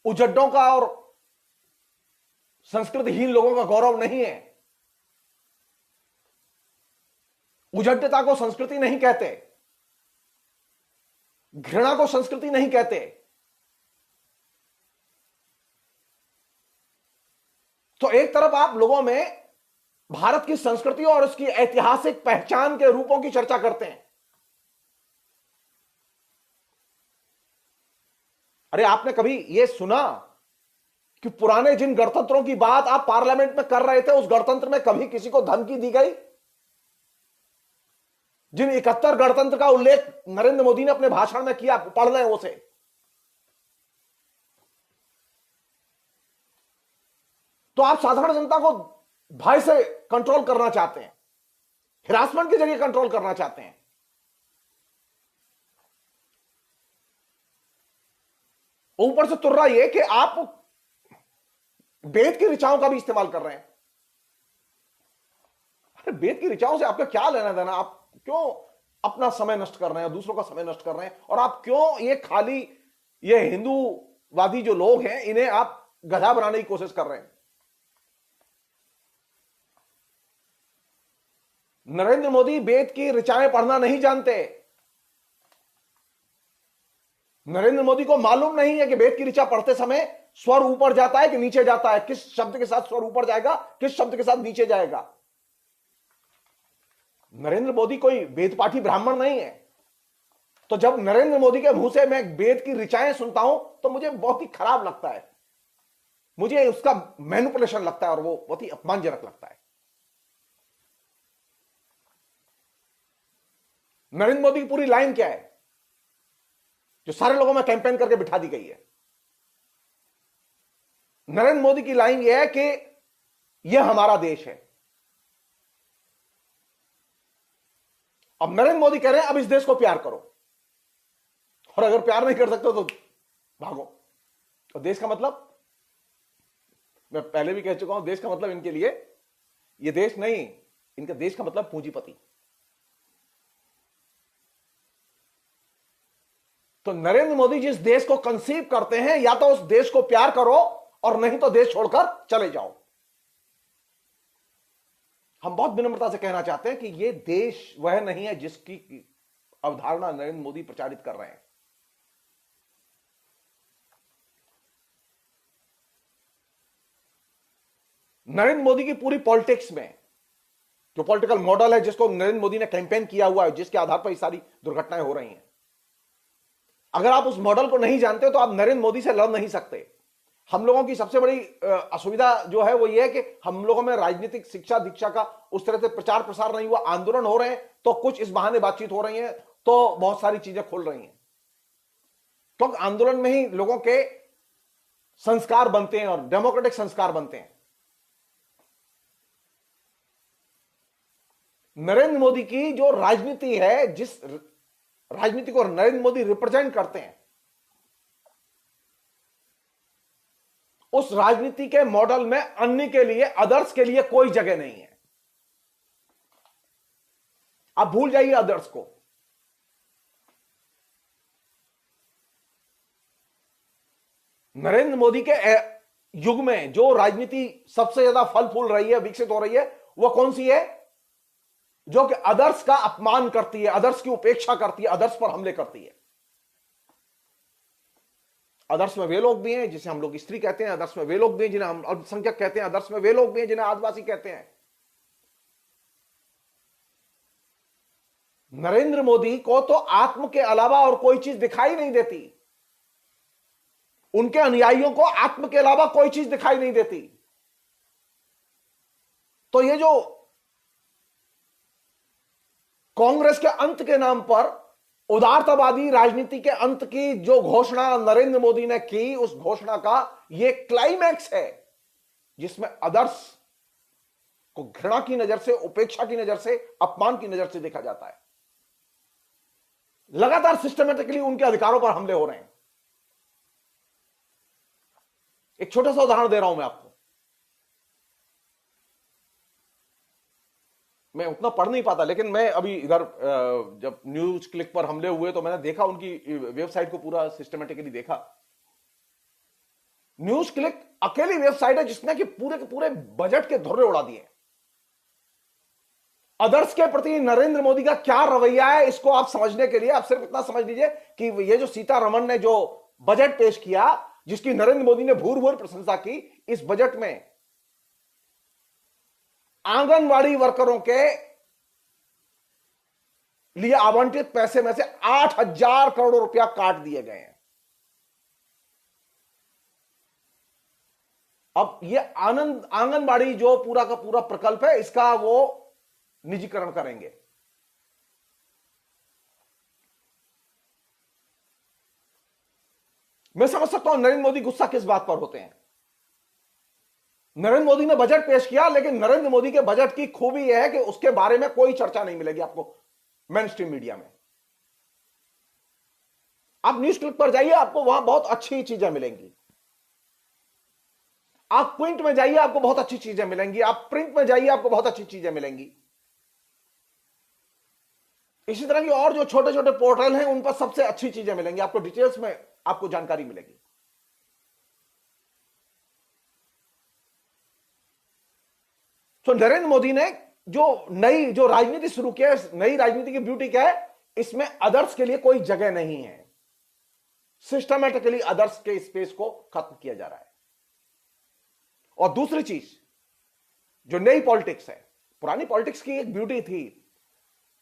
उजड्डों का और संस्कृतिहीन लोगों का गौरव नहीं है। उजड्डता को संस्कृति नहीं कहते, घृणा को संस्कृति नहीं कहते। तो एक तरफ आप लोगों में भारत की संस्कृति और उसकी ऐतिहासिक पहचान के रूपों की चर्चा करते हैं। अरे आपने कभी यह सुना कि पुराने जिन गणतंत्रों की बात आप पार्लियामेंट में कर रहे थे, उस गणतंत्र में कभी किसी को धमकी दी गई? जिन 71 गणतंत्र का उल्लेख नरेंद्र मोदी ने अपने भाषण में किया, पढ़ लें उसे। तो आप साधारण जनता को भय से कंट्रोल करना चाहते हैं, हिरासमेंट के जरिए कंट्रोल करना चाहते हैं। ऊपर से तुर्रा यह कि आप वेद की ऋचाओं का भी इस्तेमाल कर रहे हैं। अरे वेद की ऋचाओं से आपका क्या लेना देना? आप क्यों अपना समय नष्ट कर रहे हैं, दूसरों का समय नष्ट कर रहे हैं? और आप क्यों ये हिंदूवादी जो लोग हैं इन्हें आप गधा बनाने की कोशिश कर रहे हैं? नरेंद्र मोदी वेद की ऋचाएं पढ़ना नहीं जानते। नरेंद्र मोदी को मालूम नहीं है कि वेद की ऋचा पढ़ते समय स्वर ऊपर जाता है कि नीचे जाता है, किस शब्द के साथ स्वर ऊपर जाएगा, किस शब्द के साथ नीचे जाएगा। नरेंद्र मोदी कोई वेद पाठी ब्राह्मण नहीं है। तो जब नरेंद्र मोदी के मुंह से मैं वेद की ऋचाएं सुनता हूं तो मुझे बहुत ही खराब लगता है, मुझे उसका मैनिपुलेशन लगता है और वो बहुत ही अपमानजनक लगता है। नरेंद्र मोदी की पूरी लाइन क्या है जो सारे लोगों में कैंपेन करके बिठा दी गई है? नरेंद्र मोदी की लाइन यह है कि यह हमारा देश है। अब नरेंद्र मोदी कह रहे हैं अब इस देश को प्यार करो, और अगर प्यार नहीं कर सकते तो भागो। तो देश का मतलब, मैं पहले भी कह चुका हूं, देश का मतलब इनके लिए यह देश नहीं, इनका देश का मतलब पूंजीपति। तो नरेंद्र मोदी जिस देश को कंसीव करते हैं, या तो उस देश को प्यार करो और नहीं तो देश छोड़कर चले जाओ। हम बहुत विनम्रता से कहना चाहते हैं कि यह देश वह नहीं है जिसकी अवधारणा नरेंद्र मोदी प्रचारित कर रहे हैं। नरेंद्र मोदी की पूरी पॉलिटिक्स में जो पॉलिटिकल मॉडल है, जिसको नरेंद्र मोदी ने कैंपेन किया हुआ है, जिसके आधार पर ये सारी दुर्घटनाएं हो रही हैं, अगर आप उस मॉडल को नहीं जानते तो आप नरेंद्र मोदी से लड़ नहीं सकते। हम लोगों की सबसे बड़ी असुविधा जो है वो ये है कि हम लोगों में राजनीतिक शिक्षा दीक्षा का उस तरह से प्रचार प्रसार नहीं हुआ। आंदोलन हो रहे हैं तो कुछ इस बहाने बातचीत हो रही है, तो बहुत सारी चीजें खुल रही हैं, क्योंकि आंदोलन में ही लोगों के संस्कार बनते हैं और डेमोक्रेटिक संस्कार बनते हैं। नरेंद्र मोदी की जो राजनीति है, जिस राजनीति को नरेंद्र मोदी रिप्रेजेंट करते हैं, उस राजनीति के मॉडल में अन्य के लिए, अदर्स के लिए कोई जगह नहीं है। आप भूल जाइए अदर्स को। नरेंद्र मोदी के युग में जो राजनीति सबसे ज्यादा फल फूल रही है, विकसित हो रही है, वह कौन सी है? जो कि अदर्स का अपमान करती है, अदर्स की उपेक्षा करती है, अदर्स पर हमले करती है। अदर्स में वे लोग भी हैं जिसे हम लोग स्त्री कहते हैं, अदर्स में वे लोग भी हैं जिन्हें हम अल्पसंख्यक कहते हैं, अदर्स में वे लोग भी हैं जिन्हें आदिवासी कहते हैं। नरेंद्र मोदी को तो आत्म के अलावा और कोई चीज दिखाई नहीं देती, उनके अनुयायियों को आत्म के अलावा कोई चीज दिखाई नहीं देती। तो ये जो कांग्रेस के अंत के नाम पर उदारतावादी राजनीति के अंत की जो घोषणा नरेंद्र मोदी ने की, उस घोषणा का यह क्लाइमैक्स है जिसमें अदर्स को घृणा की नजर से, उपेक्षा की नजर से, अपमान की नजर से देखा जाता है। लगातार सिस्टमेटिकली उनके अधिकारों पर हमले हो रहे हैं। एक छोटा सा उदाहरण दे रहा हूं मैं आपको। मैं उतना पढ़ नहीं पाता, लेकिन मैं अभी इधर जब न्यूज क्लिक पर हमले हुए तो मैंने देखा, उनकी वेबसाइट को पूरा सिस्टमेटिकली देखा। न्यूज क्लिक अकेली वेबसाइट है जिसने कि पूरे के पूरे बजट के धुर्रे उड़ा दिए। अदर्स के प्रति नरेंद्र मोदी का क्या रवैया है, इसको आप समझने के लिए आप सिर्फ इतना समझ लीजिए कि ये जो सीतारमण ने जो बजट पेश किया, जिसकी नरेंद्र मोदी ने भूर भूर प्रशंसा की, इस बजट में आंगनवाड़ी वर्करों के लिए आवंटित पैसे में से 8,000 करोड़ रुपया काट दिए गए हैं। अब ये आंगनवाड़ी जो पूरा का पूरा प्रकल्प है, इसका वो निजीकरण करेंगे। मैं समझ सकता हूं नरेंद्र मोदी गुस्सा किस बात पर होते हैं। नरेंद्र मोदी ने बजट पेश किया, लेकिन नरेंद्र मोदी के बजट की खूबी यह है कि उसके बारे में कोई चर्चा नहीं मिलेगी आपको मेन स्ट्रीम मीडिया में। आप न्यूज क्लिक पर जाइए, आपको वहां बहुत अच्छी चीजें मिलेंगी। आप प्रिंट में जाइए, आपको बहुत अच्छी चीजें मिलेंगी। आप प्रिंट में जाइए, आपको बहुत अच्छी चीजें मिलेंगी। इसी तरह की और जो छोटे छोटे पोर्टल हैं, उन पर सबसे अच्छी चीजें मिलेंगी, आपको डिटेल्स में आपको जानकारी मिलेगी। तो नरेंद्र मोदी ने जो नई जो राजनीति शुरू किया है, नई राजनीति की ब्यूटी क्या है, इसमें अदर्स के लिए कोई जगह नहीं है। सिस्टमेटिकली अदर्स के स्पेस को खत्म किया जा रहा है। और दूसरी चीज जो नई पॉलिटिक्स है, पुरानी पॉलिटिक्स की एक ब्यूटी थी।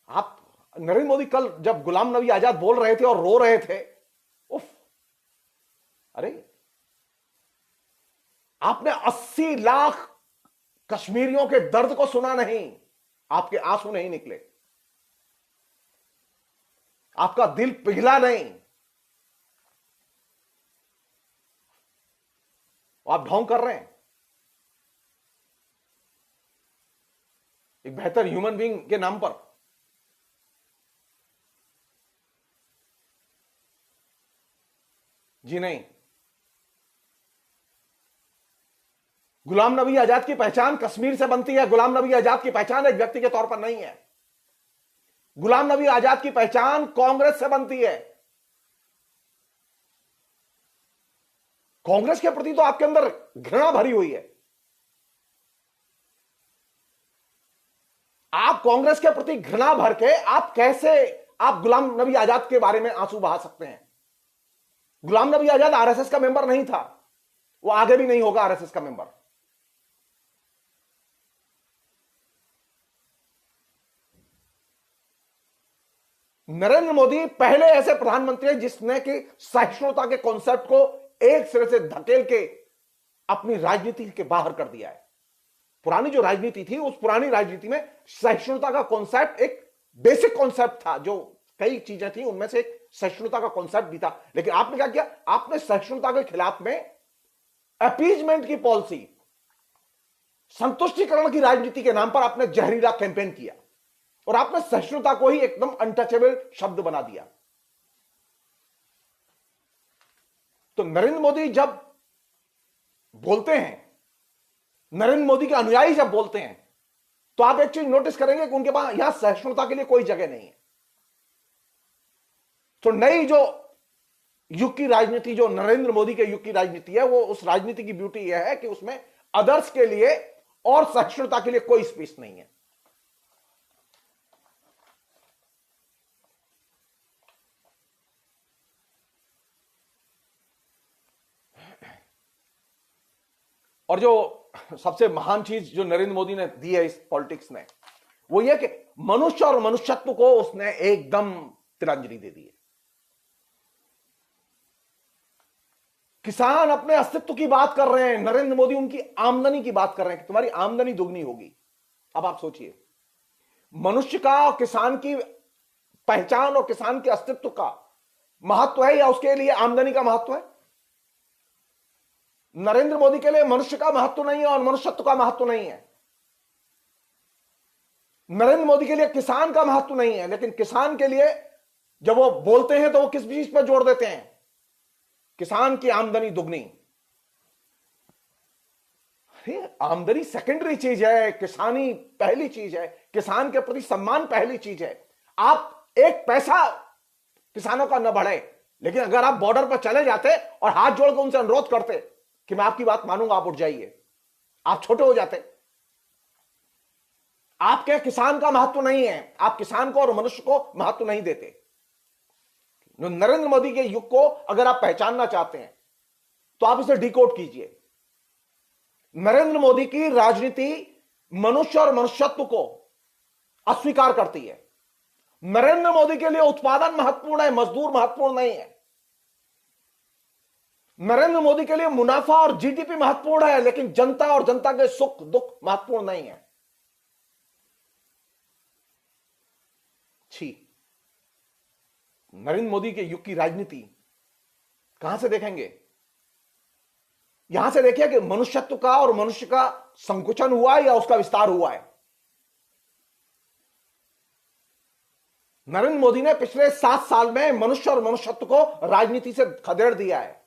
आप नरेंद्र मोदी कल जब गुलाम नबी आजाद बोल रहे थे और रो रहे थे, उफ, अरे आपने 80 लाख कश्मीरियों के दर्द को सुना नहीं, आपके आंसू नहीं निकले, आपका दिल पिघला नहीं, आप ढोंग कर रहे हैं। एक बेहतर ह्यूमन बीइंग के नाम पर जी नहीं। गुलाम नबी आजाद की पहचान कश्मीर से बनती है। गुलाम नबी आजाद की पहचान एक व्यक्ति के तौर पर नहीं है। गुलाम नबी आजाद की पहचान कांग्रेस से बनती है। कांग्रेस के प्रति तो आपके अंदर घृणा भरी हुई है। आप कांग्रेस के प्रति घृणा भर के आप कैसे आप गुलाम नबी आजाद के बारे में आंसू बहा सकते हैं? गुलाम नबी आजाद आरएसएस का मेंबर नहीं था, वो आगे भी नहीं होगा आरएसएस का मेंबर। नरेंद्र मोदी पहले ऐसे प्रधानमंत्री हैं जिसने कि सहिष्णुता के कॉन्सेप्ट को एक सिरे से धकेल के अपनी राजनीति के बाहर कर दिया है। पुरानी जो राजनीति थी, उस पुरानी राजनीति में सहिष्णुता का कॉन्सेप्ट एक बेसिक कॉन्सेप्ट था। जो कई चीजें थी उनमें से एक सहिष्णुता का कॉन्सेप्ट भी था। लेकिन आपने क्या किया? आपने सहिष्णुता के खिलाफ में अपीजमेंट की पॉलिसी, संतुष्टिकरण की राजनीति के नाम पर आपने जहरीला कैंपेन किया और आपने सहिष्णुता को ही एकदम अनटचेबल शब्द बना दिया। तो नरेंद्र मोदी जब बोलते हैं, नरेंद्र मोदी के अनुयायी जब बोलते हैं, तो आप एक चीज नोटिस करेंगे कि उनके पास यहां सहिष्णुता के लिए कोई जगह नहीं है। तो नई जो युग की राजनीति, जो नरेंद्र मोदी के युग की राजनीति है, वो उस राजनीति की ब्यूटी यह है कि उसमें अदर्स के लिए और सहिष्णुता के लिए कोई स्पेस नहीं है। और जो सबसे महान चीज जो नरेंद्र मोदी ने दी है इस पॉलिटिक्स में, वो ये कि मनुष्य और मनुष्यत्व को उसने एकदम तिलांजलि दे दी है। किसान अपने अस्तित्व की बात कर रहे हैं, नरेंद्र मोदी उनकी आमदनी की बात कर रहे हैं कि तुम्हारी आमदनी दुगनी होगी। अब आप सोचिए, मनुष्य का और किसान की पहचान और किसान के अस्तित्व का महत्व है या उसके लिए आमदनी का महत्व है? नरेंद्र मोदी के लिए मनुष्य का महत्व नहीं है और मनुष्यत्व का महत्व नहीं है। नरेंद्र मोदी के लिए किसान का महत्व नहीं है, लेकिन किसान के लिए जब वो बोलते हैं तो वो किस चीज पर जोड़ देते हैं? किसान की आमदनी दुगनी। आमदनी सेकेंडरी चीज है, किसानी पहली चीज है। किसान के प्रति सम्मान पहली चीज है। आप एक पैसा किसानों का न बढ़े, लेकिन अगर आप बॉर्डर पर चले जाते और हाथ जोड़कर उनसे अनुरोध करते कि मैं आपकी बात मानूंगा, आप उठ जाइए, आप छोटे हो जाते। आपके किसान का महत्व नहीं है, आप किसान को और मनुष्य को महत्व नहीं देते। नरेंद्र मोदी के युग को अगर आप पहचानना चाहते हैं तो आप इसे डिकोड कीजिए। नरेंद्र मोदी की राजनीति मनुष्य और मनुष्यत्व को अस्वीकार करती है। नरेंद्र मोदी के लिए उत्पादन महत्वपूर्ण है, मजदूर महत्वपूर्ण नहीं है। नरेंद्र मोदी के लिए मुनाफा और जीडीपी महत्वपूर्ण है, लेकिन जनता और जनता के सुख दुख महत्वपूर्ण नहीं है। छी, नरेंद्र मोदी के युग की राजनीति कहां से देखेंगे? यहां से देखिए कि मनुष्यत्व का और मनुष्य का संकुचन हुआ है या उसका विस्तार हुआ है। नरेंद्र मोदी ने पिछले 7 साल में मनुष्य और मनुष्यत्व को राजनीति से खदेड़ दिया है।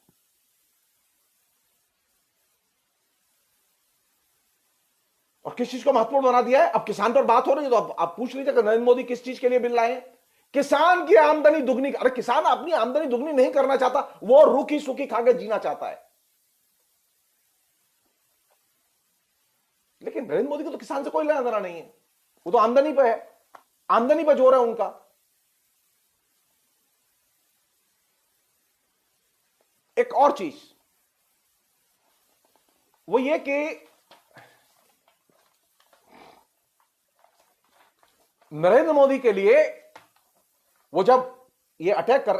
और किस चीज को महत्वपूर्ण बना दिया है? अब किसान पर बात हो रही है तो आप पूछ लीजिए कि नरेंद्र मोदी किस चीज के लिए बिल लाए हैं? किसान की आमदनी दुगनी। अरे किसान अपनी आमदनी दुगनी नहीं करना चाहता, वो रूखी सूखी खा के जीना चाहता है। लेकिन नरेंद्र मोदी को तो किसान से कोई लेना देना नहीं है, वो तो आमदनी पे है, आमदनी पे जोर है उनका। एक और चीज वो ये कि नरेंद्र मोदी के लिए वो जब ये अटैक कर,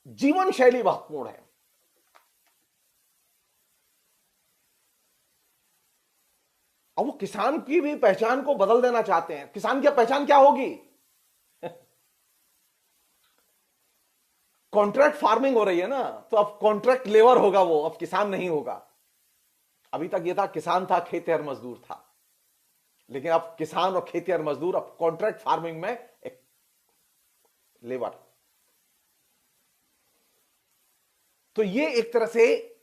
जीवन शैली महत्वपूर्ण है। और वो किसान की भी पहचान को बदल देना चाहते हैं। किसान की पहचान क्या होगी? कॉन्ट्रैक्ट फार्मिंग हो रही है ना, तो अब कॉन्ट्रैक्ट लेबर होगा वो, अब किसान नहीं होगा। अभी तक ये था किसान था, खेतिहर मजदूर था, लेकिन अब किसान और खेतिहर मजदूर अब कॉन्ट्रैक्ट फार्मिंग में एक लेबर। तो ये एक तरह से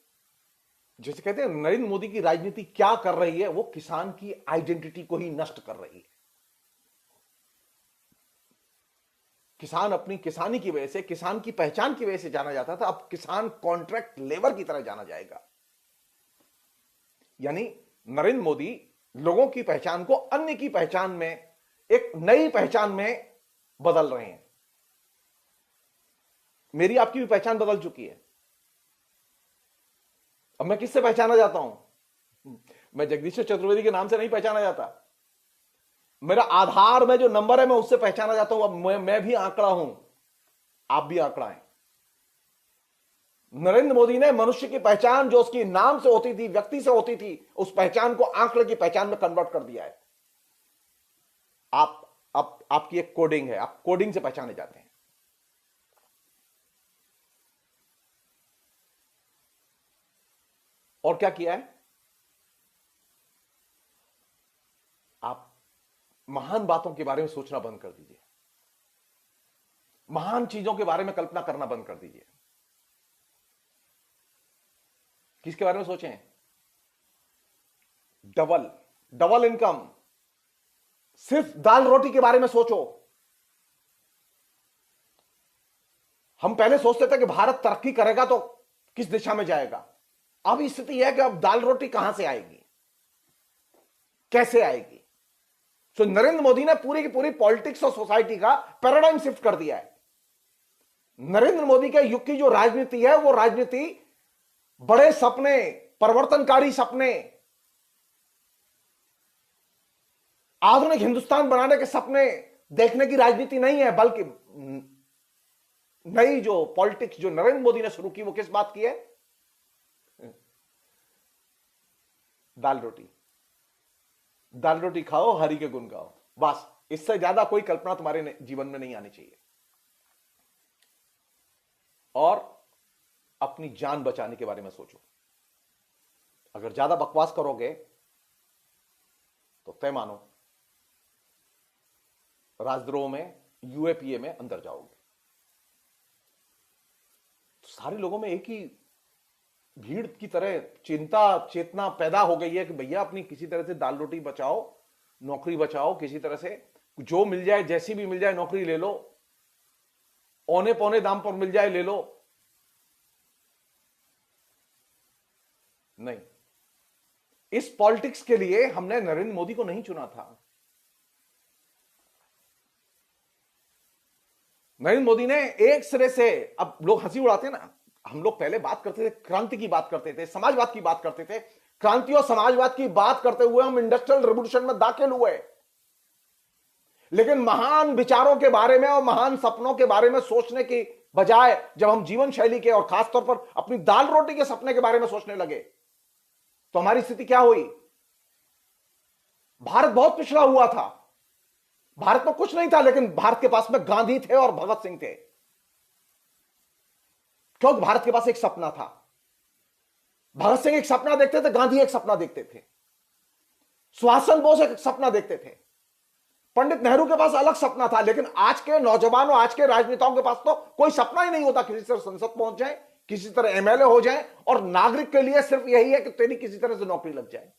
जैसे कहते हैं नरेंद्र मोदी की राजनीति क्या कर रही है, वो किसान की आइडेंटिटी को ही नष्ट कर रही है। किसान अपनी किसानी की वजह से, किसान की पहचान की वजह से जाना जाता था, अब किसान कॉन्ट्रैक्ट लेबर की तरह जाना जाएगा। यानी नरेंद्र मोदी लोगों की पहचान को अन्य की पहचान में, एक नई पहचान में बदल रहे हैं। मेरी आपकी भी पहचान बदल चुकी है। अब मैं किससे पहचाना जाता हूं? मैं जगदीश्वर चतुर्वेदी के नाम से नहीं पहचाना जाता। मेरा आधार में जो नंबर है मैं उससे पहचाना जाता हूं। अब मैं भी आंकड़ा हूं, आप भी आंकड़ा हैं। नरेंद्र मोदी ने मनुष्य की पहचान जो उसकी नाम से होती थी, व्यक्ति से होती थी, उस पहचान को आंकड़े की पहचान में कन्वर्ट कर दिया है। आपकी एक कोडिंग है, आप कोडिंग से पहचाने जाते हैं। और क्या किया है? आप महान बातों के बारे में सोचना बंद कर दीजिए, महान चीजों के बारे में कल्पना करना बंद कर दीजिए। किसके बारे में सोचें? Double income. सिर्फ दाल रोटी के बारे में सोचो। हम पहले सोचते थे कि भारत तरक्की करेगा तो किस दिशा में जाएगा। अब स्थिति यह है कि अब दाल रोटी कहां से आएगी, कैसे आएगी। तो नरेंद्र मोदी ने पूरी की पूरी पॉलिटिक्स और सोसाइटी का पैराडाइम शिफ्ट कर दिया है। नरेंद्र मोदी के युग की जो राजनीति है, वो राजनीति बड़े सपने, परिवर्तनकारी सपने, आधुनिक हिंदुस्तान बनाने के सपने देखने की राजनीति नहीं है, बल्कि नई जो पॉलिटिक्स जो नरेंद्र मोदी ने शुरू की, वो किस बात की है? दाल रोटी। दाल रोटी खाओ, हरि के गुण गाओ, बस। इससे ज्यादा कोई कल्पना तुम्हारे जीवन में नहीं आनी चाहिए। और अपनी जान बचाने के बारे में सोचो। अगर ज्यादा बकवास करोगे तो तय मानो राजद्रोह में, यूएपीए में अंदर जाओगे। तो सारे लोगों में एक ही भीड़ की तरह चिंता चेतना पैदा हो गई है कि भैया अपनी किसी तरह से दाल रोटी बचाओ, नौकरी बचाओ, किसी तरह से जो मिल जाए, जैसी भी मिल जाए नौकरी ले लो, औने पौने दाम पर मिल जाए ले लो। नहीं, इस पॉलिटिक्स के लिए हमने नरेंद्र मोदी को नहीं चुना था। नरेंद्र मोदी ने एक सिरे से, अब लोग हंसी उड़ाते हैं ना, हम लोग पहले बात करते थे, क्रांति की बात करते थे, समाजवाद की बात करते थे। क्रांति और समाजवाद की बात करते हुए हम इंडस्ट्रियल रिवॉल्यूशन में दाखिल हुए, लेकिन महान विचारों के बारे में और महान सपनों के बारे में सोचने की बजाय जब हम जीवन शैली के और खासतौर पर अपनी दाल रोटी के सपने के बारे में सोचने लगे, तो हमारी स्थिति क्या हुई? भारत बहुत पिछड़ा हुआ था। भारत में कुछ नहीं था, लेकिन भारत के पास में गांधी थे और भगत सिंह थे, क्योंकि भारत के पास एक सपना था। भगत सिंह एक सपना देखते थे, गांधी एक सपना देखते थे, सुभाष चंद्र बोस एक सपना देखते थे, पंडित नेहरू के पास अलग सपना था। लेकिन आज के नौजवानों, आज के राजनेताओं के पास तो कोई सपना ही नहीं होता। किसी तरह संसद पहुंच जाए, किसी तरह एमएलए हो जाए, और नागरिक के लिए सिर्फ यही है कि तेरी किसी तरह से नौकरी लग जाए।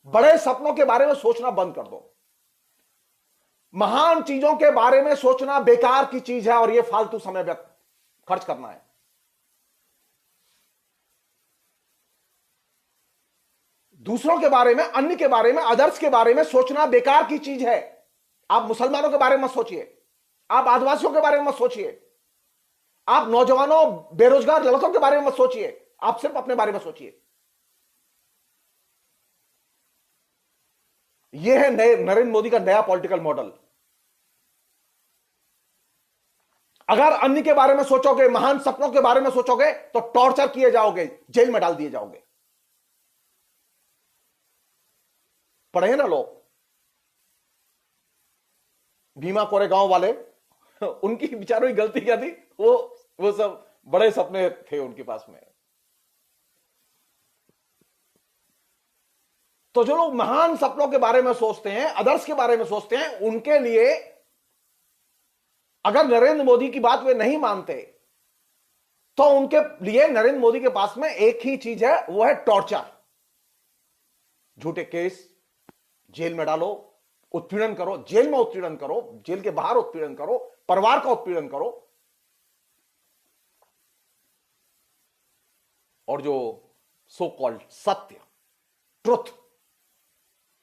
बड़े सपनों के बारे में सोचना बंद कर दो। महान चीजों के बारे में सोचना बेकार की चीज है, और यह फालतू समय खर्च करना है। दूसरों के बारे में, अन्य के बारे में, अदर्स के बारे में सोचना बेकार की चीज है। आप मुसलमानों के बारे में सोचिए, आप आदिवासियों के बारे में सोचिए, आप नौजवानों, बेरोजगार लड़कों के बारे में मत सोचिए, आप सिर्फ अपने बारे में सोचिए। यह है नए नरेंद्र मोदी का नया पॉलिटिकल मॉडल। अगर अन्य के बारे में सोचोगे, महान सपनों के बारे में सोचोगे, तो टॉर्चर किए जाओगे, जेल में डाल दिए जाओगे। पढ़े ना लोग, भीमा कोरेगांव वाले, उनकी बेचारों की गलती क्या थी? वो सब बड़े सपने थे उनके पास में। तो जो लोग महान सपनों के बारे में सोचते हैं, अदर्स के बारे में सोचते हैं, उनके लिए अगर नरेंद्र मोदी की बात वे नहीं मानते, तो उनके लिए नरेंद्र मोदी के पास में एक ही चीज है, वो है टॉर्चर। झूठे केस, जेल में डालो, उत्पीड़न करो, जेल में उत्पीड़न करो, जेल के बाहर उत्पीड़न करो, परिवार का उत्पीड़न करो। और जो सो कॉल्ड सत्य, ट्रुथ,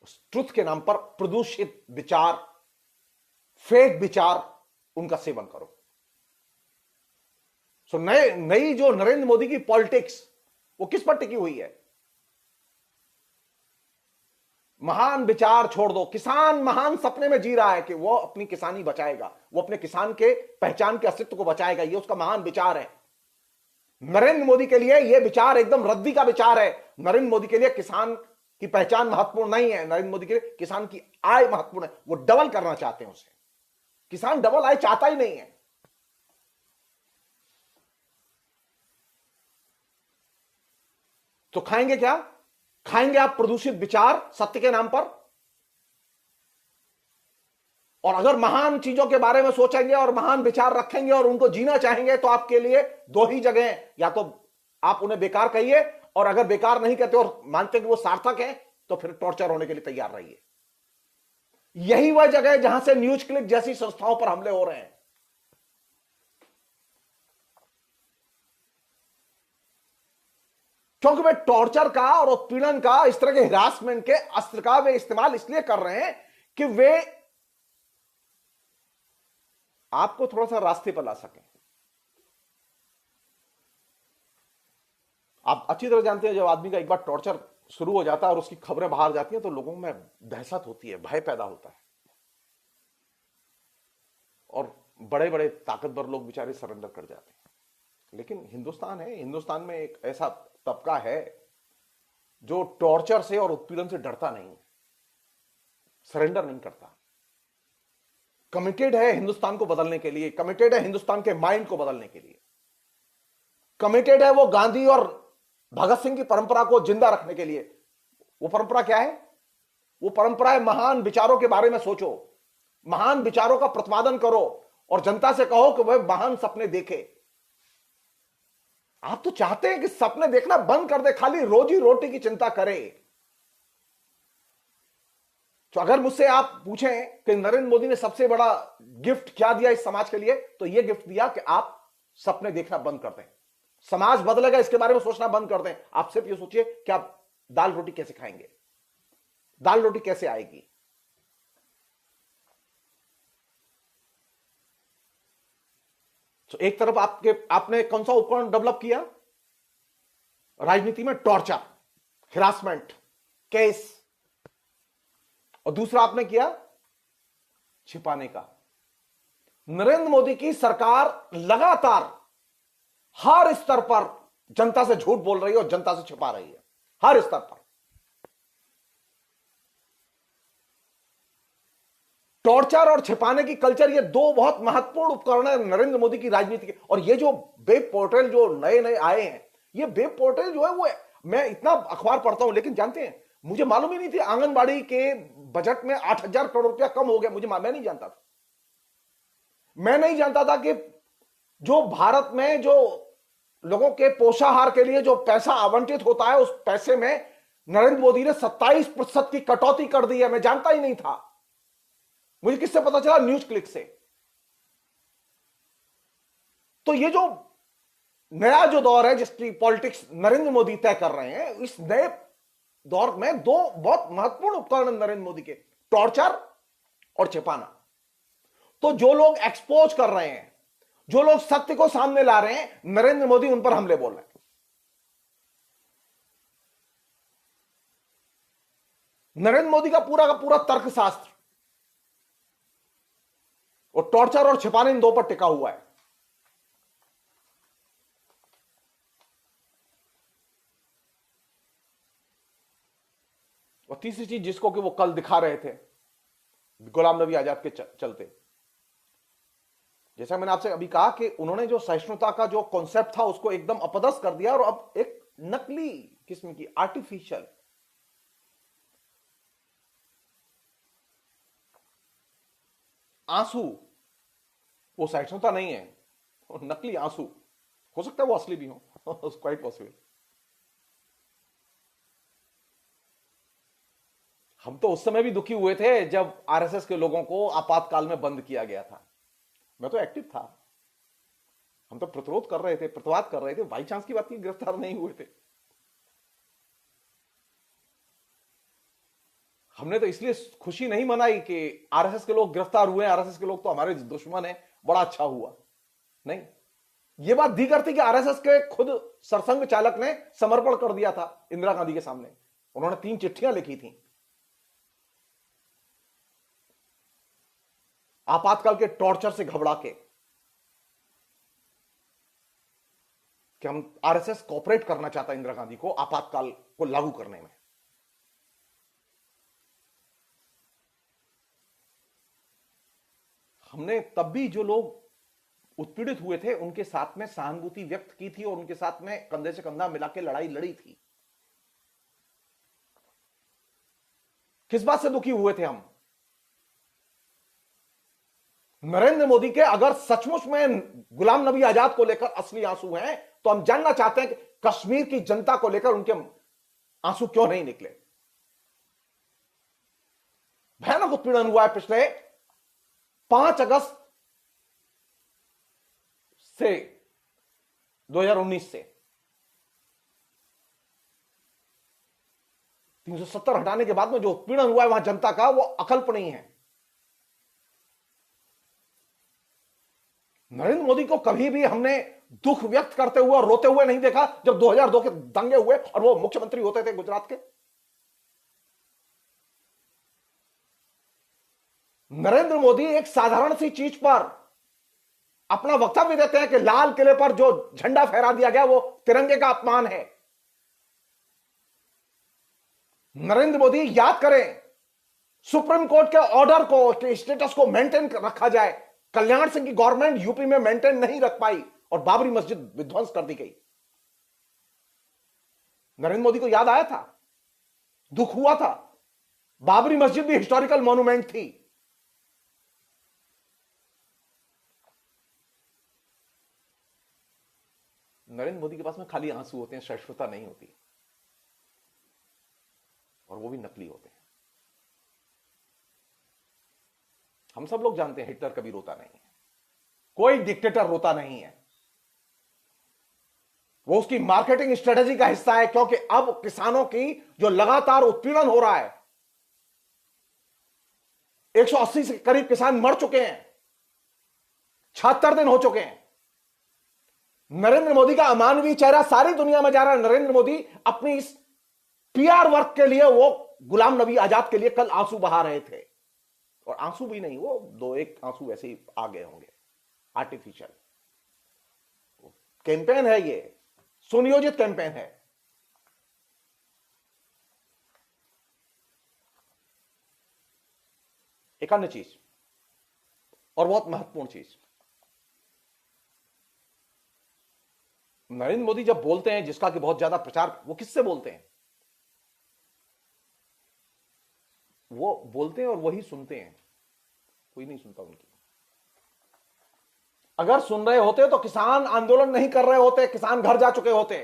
उस ट्रुथ के नाम पर प्रदूषित विचार, फेक विचार, उनका सेवन करो। सो नई जो नरेंद्र मोदी की पॉलिटिक्स, वो किस पर टिकी हुई है? महान विचार छोड़ दो। किसान महान सपने में जी रहा है कि वो अपनी किसानी बचाएगा, वो अपने किसान के पहचान के अस्तित्व को बचाएगा, ये उसका महान विचार है। नरेंद्र मोदी के लिए यह विचार एकदम रद्दी का विचार है। नरेंद्र मोदी के लिए किसान की पहचान महत्वपूर्ण नहीं है, नरेंद्र मोदी के लिए किसान की आय महत्वपूर्ण है। वो डबल करना चाहते हैं उसे। किसान डबल आय चाहता ही नहीं है। तो खाएंगे क्या? खाएंगे आप प्रदूषित विचार सत्य के नाम पर। और अगर महान चीजों के बारे में सोचेंगे और महान विचार रखेंगे और उनको जीना चाहेंगे, तो आपके लिए दो ही जगह हैं। या तो आप उन्हें बेकार कहिए, और अगर बेकार नहीं कहते और मानते कि वो सार्थक है, तो फिर टॉर्चर होने के लिए तैयार रहिए। यही वह जगह है जहां से न्यूज क्लिक जैसी संस्थाओं पर हमले हो रहे हैं। क्योंकि वे टॉर्चर का और उत्पीड़न का, इस तरह के हिरासमेंट के अस्त्र का वे इस्तेमाल इसलिए कर रहे हैं कि वे आपको थोड़ा सा रास्ते पर ला सकें। आप अच्छी तरह जानते हैं, जब आदमी का एक बार टॉर्चर शुरू हो जाता है और उसकी खबरें बाहर जाती हैं, तो लोगों में दहशत होती है, भय पैदा होता है, और बड़े बड़े ताकतवर लोग बेचारे सरेंडर कर जाते हैं। लेकिन हिंदुस्तान है, हिंदुस्तान में एक ऐसा तबका है जो टॉर्चर से और उत्पीड़न से डरता नहीं है, सरेंडर नहीं करता, कमिटेड है हिंदुस्तान को बदलने के लिए, कमिटेड है हिंदुस्तान के माइंड को बदलने के लिए, कमिटेड है वो गांधी और भगत सिंह की परंपरा को जिंदा रखने के लिए। वो परंपरा क्या है? वो परंपरा है महान विचारों के बारे में सोचो, महान विचारों का प्रतिपादन करो और जनता से कहो कि वह महान सपने देखे। आप तो चाहते हैं कि सपने देखना बंद कर दे, खाली रोजी रोटी की चिंता करे। तो अगर मुझसे आप पूछें कि नरेंद्र मोदी ने सबसे बड़ा गिफ्ट क्या दिया इस समाज के लिए, तो यह गिफ्ट दिया कि आप सपने देखना बंद कर दें, समाज बदलेगा इसके बारे में सोचना बंद कर दें। आप सिर्फ ये सोचिए कि आप दाल रोटी कैसे खाएंगे, दाल रोटी कैसे आएगी। तो एक तरफ आपने कौन सा उपकरण डेवलप किया राजनीति में? Torture, harassment, case. और दूसरा आपने किया छिपाने का। नरेंद्र मोदी की सरकार लगातार हर स्तर पर जनता से झूठ बोल रही है और जनता से छिपा रही है, हर स्तर पर। टॉर्चर और छिपाने की कल्चर, ये दो बहुत महत्वपूर्ण उपकरण है नरेंद्र मोदी की राजनीति के। और ये जो वेब पोर्टल जो नए नए आए हैं, ये वेब पोर्टल जो है वो, मैं इतना अखबार पढ़ता हूं, लेकिन जानते हैं मुझे मालूम ही नहीं थी आंगनबाड़ी के बजट में 8,000 करोड़ रुपया कम हो गया। मैं नहीं जानता था। मैं नहीं जानता था कि जो भारत में जो लोगों के पोषाहार के लिए जो पैसा आवंटित होता है, उस पैसे में नरेंद्र मोदी ने 27% की कटौती कर दी है। मैं जानता ही नहीं था। मुझे किससे पता चला? न्यूज क्लिक से। तो ये जो नया जो दौर है जिसकी पॉलिटिक्स नरेंद्र मोदी तय कर रहे हैं, इस नए दौर में दो बहुत महत्वपूर्ण उपकरण नरेंद्र मोदी के, टॉर्चर और छिपाना। तो जो लोग एक्सपोज कर रहे हैं, जो लोग सत्य को सामने ला रहे हैं, नरेंद्र मोदी उन पर हमले बोल रहे हैं। नरेंद्र मोदी का पूरा तर्कशास्त्र और टॉर्चर और छिपाने, इन दो पर टिका हुआ है। और तीसरी चीज जिसको कि वो कल दिखा रहे थे गुलाम नबी आजाद के चलते, जैसा मैंने आपसे अभी कहा कि उन्होंने जो सहिष्णुता का जो कॉन्सेप्ट था उसको एकदम अपदस्थ कर दिया और अब एक नकली किस्म की आर्टिफिशियल आंसू, वो सहिष्णुता नहीं है, वो नकली आंसू, हो सकता है वो असली भी हो, क्वाइट पॉसिबल। हम तो उस समय भी दुखी हुए थे जब आरएसएस के लोगों को आपातकाल में बंद किया गया था। मैं तो एक्टिव था, हम तो प्रतिरोध कर रहे थे, प्रतिवाद कर रहे थे, बाई चांस की बात की गिरफ्तार नहीं हुए थे। हमने तो इसलिए खुशी नहीं मनाई कि आरएसएस के लोग गिरफ्तार हुए, आरएसएस के लोग तो हमारे दुश्मन हैं, बड़ा अच्छा हुआ। नहीं, यह बात दी करती कि आरएसएस के खुद सरसंघ चालक ने समर्पण कर दिया था इंदिरा गांधी के सामने। उन्होंने 3 चिट्ठियां लिखी थी आपातकाल के टॉर्चर से घबरा के कि हम आरएसएस कोऑपरेट करना चाहता इंदिरा गांधी को आपातकाल को लागू करने में। हमने तब भी जो लोग उत्पीड़ित हुए थे उनके साथ में सहानुभूति व्यक्त की थी और उनके साथ में कंधे से कंधा मिला के लड़ाई लड़ी थी। किस बात से दुखी हुए थे हम? नरेंद्र मोदी के अगर सचमुच में गुलाम नबी आजाद को लेकर असली आंसू हैं तो हम जानना चाहते हैं कि कश्मीर की जनता को लेकर उनके आंसू क्यों नहीं निकले। भयानक उत्पीड़न हुआ है पिछले 5 अगस्त से 2019 से 370 हटाने के बाद में जो उत्पीड़न हुआ है वहां जनता का, वो अकल्पनीय है। नरेंद्र मोदी को कभी भी हमने दुख व्यक्त करते हुए और रोते हुए नहीं देखा जब 2002 के दंगे हुए और वो मुख्यमंत्री होते थे गुजरात के। नरेंद्र मोदी एक साधारण सी चीज पर अपना वक्तव्य देते हैं कि लाल किले पर जो झंडा फहरा दिया गया वो तिरंगे का अपमान है। नरेंद्र मोदी याद करें, सुप्रीम कोर्ट के ऑर्डर को, स्टेटस को मेंटेन रखा जाए। कल्याण सिंह की गवर्नमेंट यूपी में मेंटेन नहीं रख पाई और बाबरी मस्जिद विध्वंस कर दी गई। नरेंद्र मोदी को याद आया था, दुख हुआ था। बाबरी मस्जिद भी हिस्टोरिकल मॉन्यूमेंट थी। नरेंद्र मोदी के पास में खाली आंसू होते हैं, सहिष्णुता नहीं होती, और वो भी नकली होते हैं। हम सब लोग जानते हैं हिटलर कभी रोता नहीं है, कोई डिक्टेटर रोता नहीं है। वो उसकी मार्केटिंग स्ट्रेटेजी का हिस्सा है, क्योंकि अब किसानों की जो लगातार उत्पीड़न हो रहा है, 180 से करीब किसान मर चुके हैं, 76 दिन हो चुके हैं। नरेंद्र मोदी का अमानवीय चेहरा सारी दुनिया में जा रहा है। नरेंद्र मोदी अपनी इस पीआर वर्क के लिए वो गुलाम नबी आजाद के लिए कल आंसू बहा रहे थे, और आंसू भी नहीं, वो 2-1 आंसू वैसे ही आ गए होंगे, आर्टिफिशियल कैंपेन है, ये सुनियोजित कैंपेन है। एक अन्य चीज और बहुत महत्वपूर्ण चीज, नरेंद्र मोदी जब बोलते हैं, जिसका कि बहुत ज्यादा प्रचार, वो किससे बोलते हैं? वो बोलते हैं और वही सुनते हैं, कोई नहीं सुनता उनकी। अगर सुन रहे होते तो किसान आंदोलन नहीं कर रहे होते, किसान घर जा चुके होते।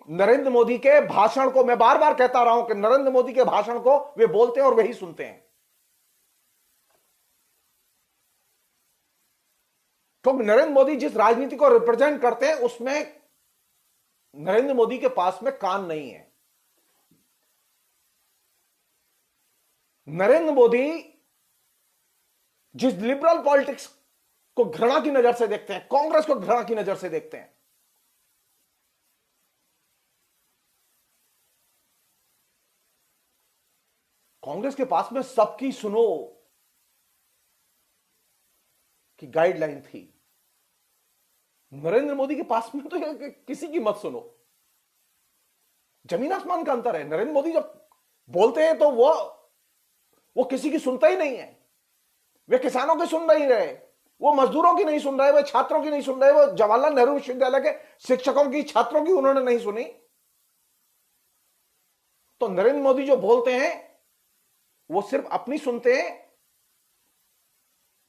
नरेंद्र मोदी के भाषण को, मैं बार बार कहता रहा हूं कि नरेंद्र मोदी के भाषण को वे बोलते हैं और वही सुनते हैं। क्योंकि नरेंद्र मोदी जिस राजनीति को रिप्रेजेंट करते हैं उसमें नरेंद्र मोदी के पास में कान नहीं है। नरेंद्र मोदी जिस लिबरल पॉलिटिक्स को घृणा की नजर से देखते हैं, कांग्रेस को घृणा की नजर से देखते हैं। कांग्रेस के पास में सबकी सुनो की गाइडलाइन थी। नरेंद्र मोदी के पास में तो किसी की मत सुनो। जमीन आसमान का अंतर है। नरेंद्र मोदी जब बोलते हैं तो वो किसी की सुनता ही नहीं है। वे किसानों की सुन नहीं रहे, वो मजदूरों की नहीं सुन रहे, वे छात्रों की नहीं सुन रहे, वो जवाहरलाल नेहरू विश्वविद्यालय के शिक्षकों की, छात्रों की उन्होंने नहीं सुनी। तो नरेंद्र मोदी जो बोलते हैं वो सिर्फ अपनी सुनते हैं।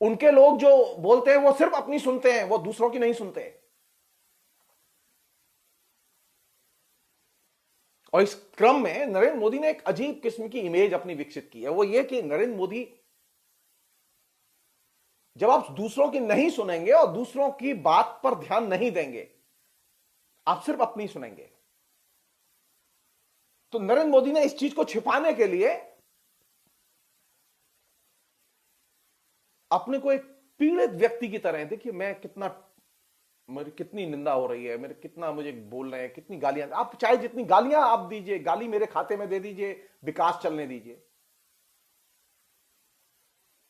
उनके लोग जो बोलते हैं वो सिर्फ अपनी सुनते हैं, वो दूसरों की नहीं सुनते। और इस क्रम में नरेंद्र मोदी ने एक अजीब किस्म की इमेज अपनी विकसित की है। वो ये कि नरेंद्र मोदी, जब आप दूसरों की नहीं सुनेंगे और दूसरों की बात पर ध्यान नहीं देंगे, आप सिर्फ अपनी सुनेंगे। तो नरेंद्र मोदी ने इस चीज को छिपाने के लिए अपने को एक पीड़ित व्यक्ति की तरह, देखिए मैं कितना, मेरी कितनी निंदा हो रही है, मेरे कितना मुझे बोल रहे हैं, कितनी गालियां, आप चाहे जितनी गालियां आप दीजिए, गाली मेरे खाते में दे दीजिए, विकास चलने दीजिए।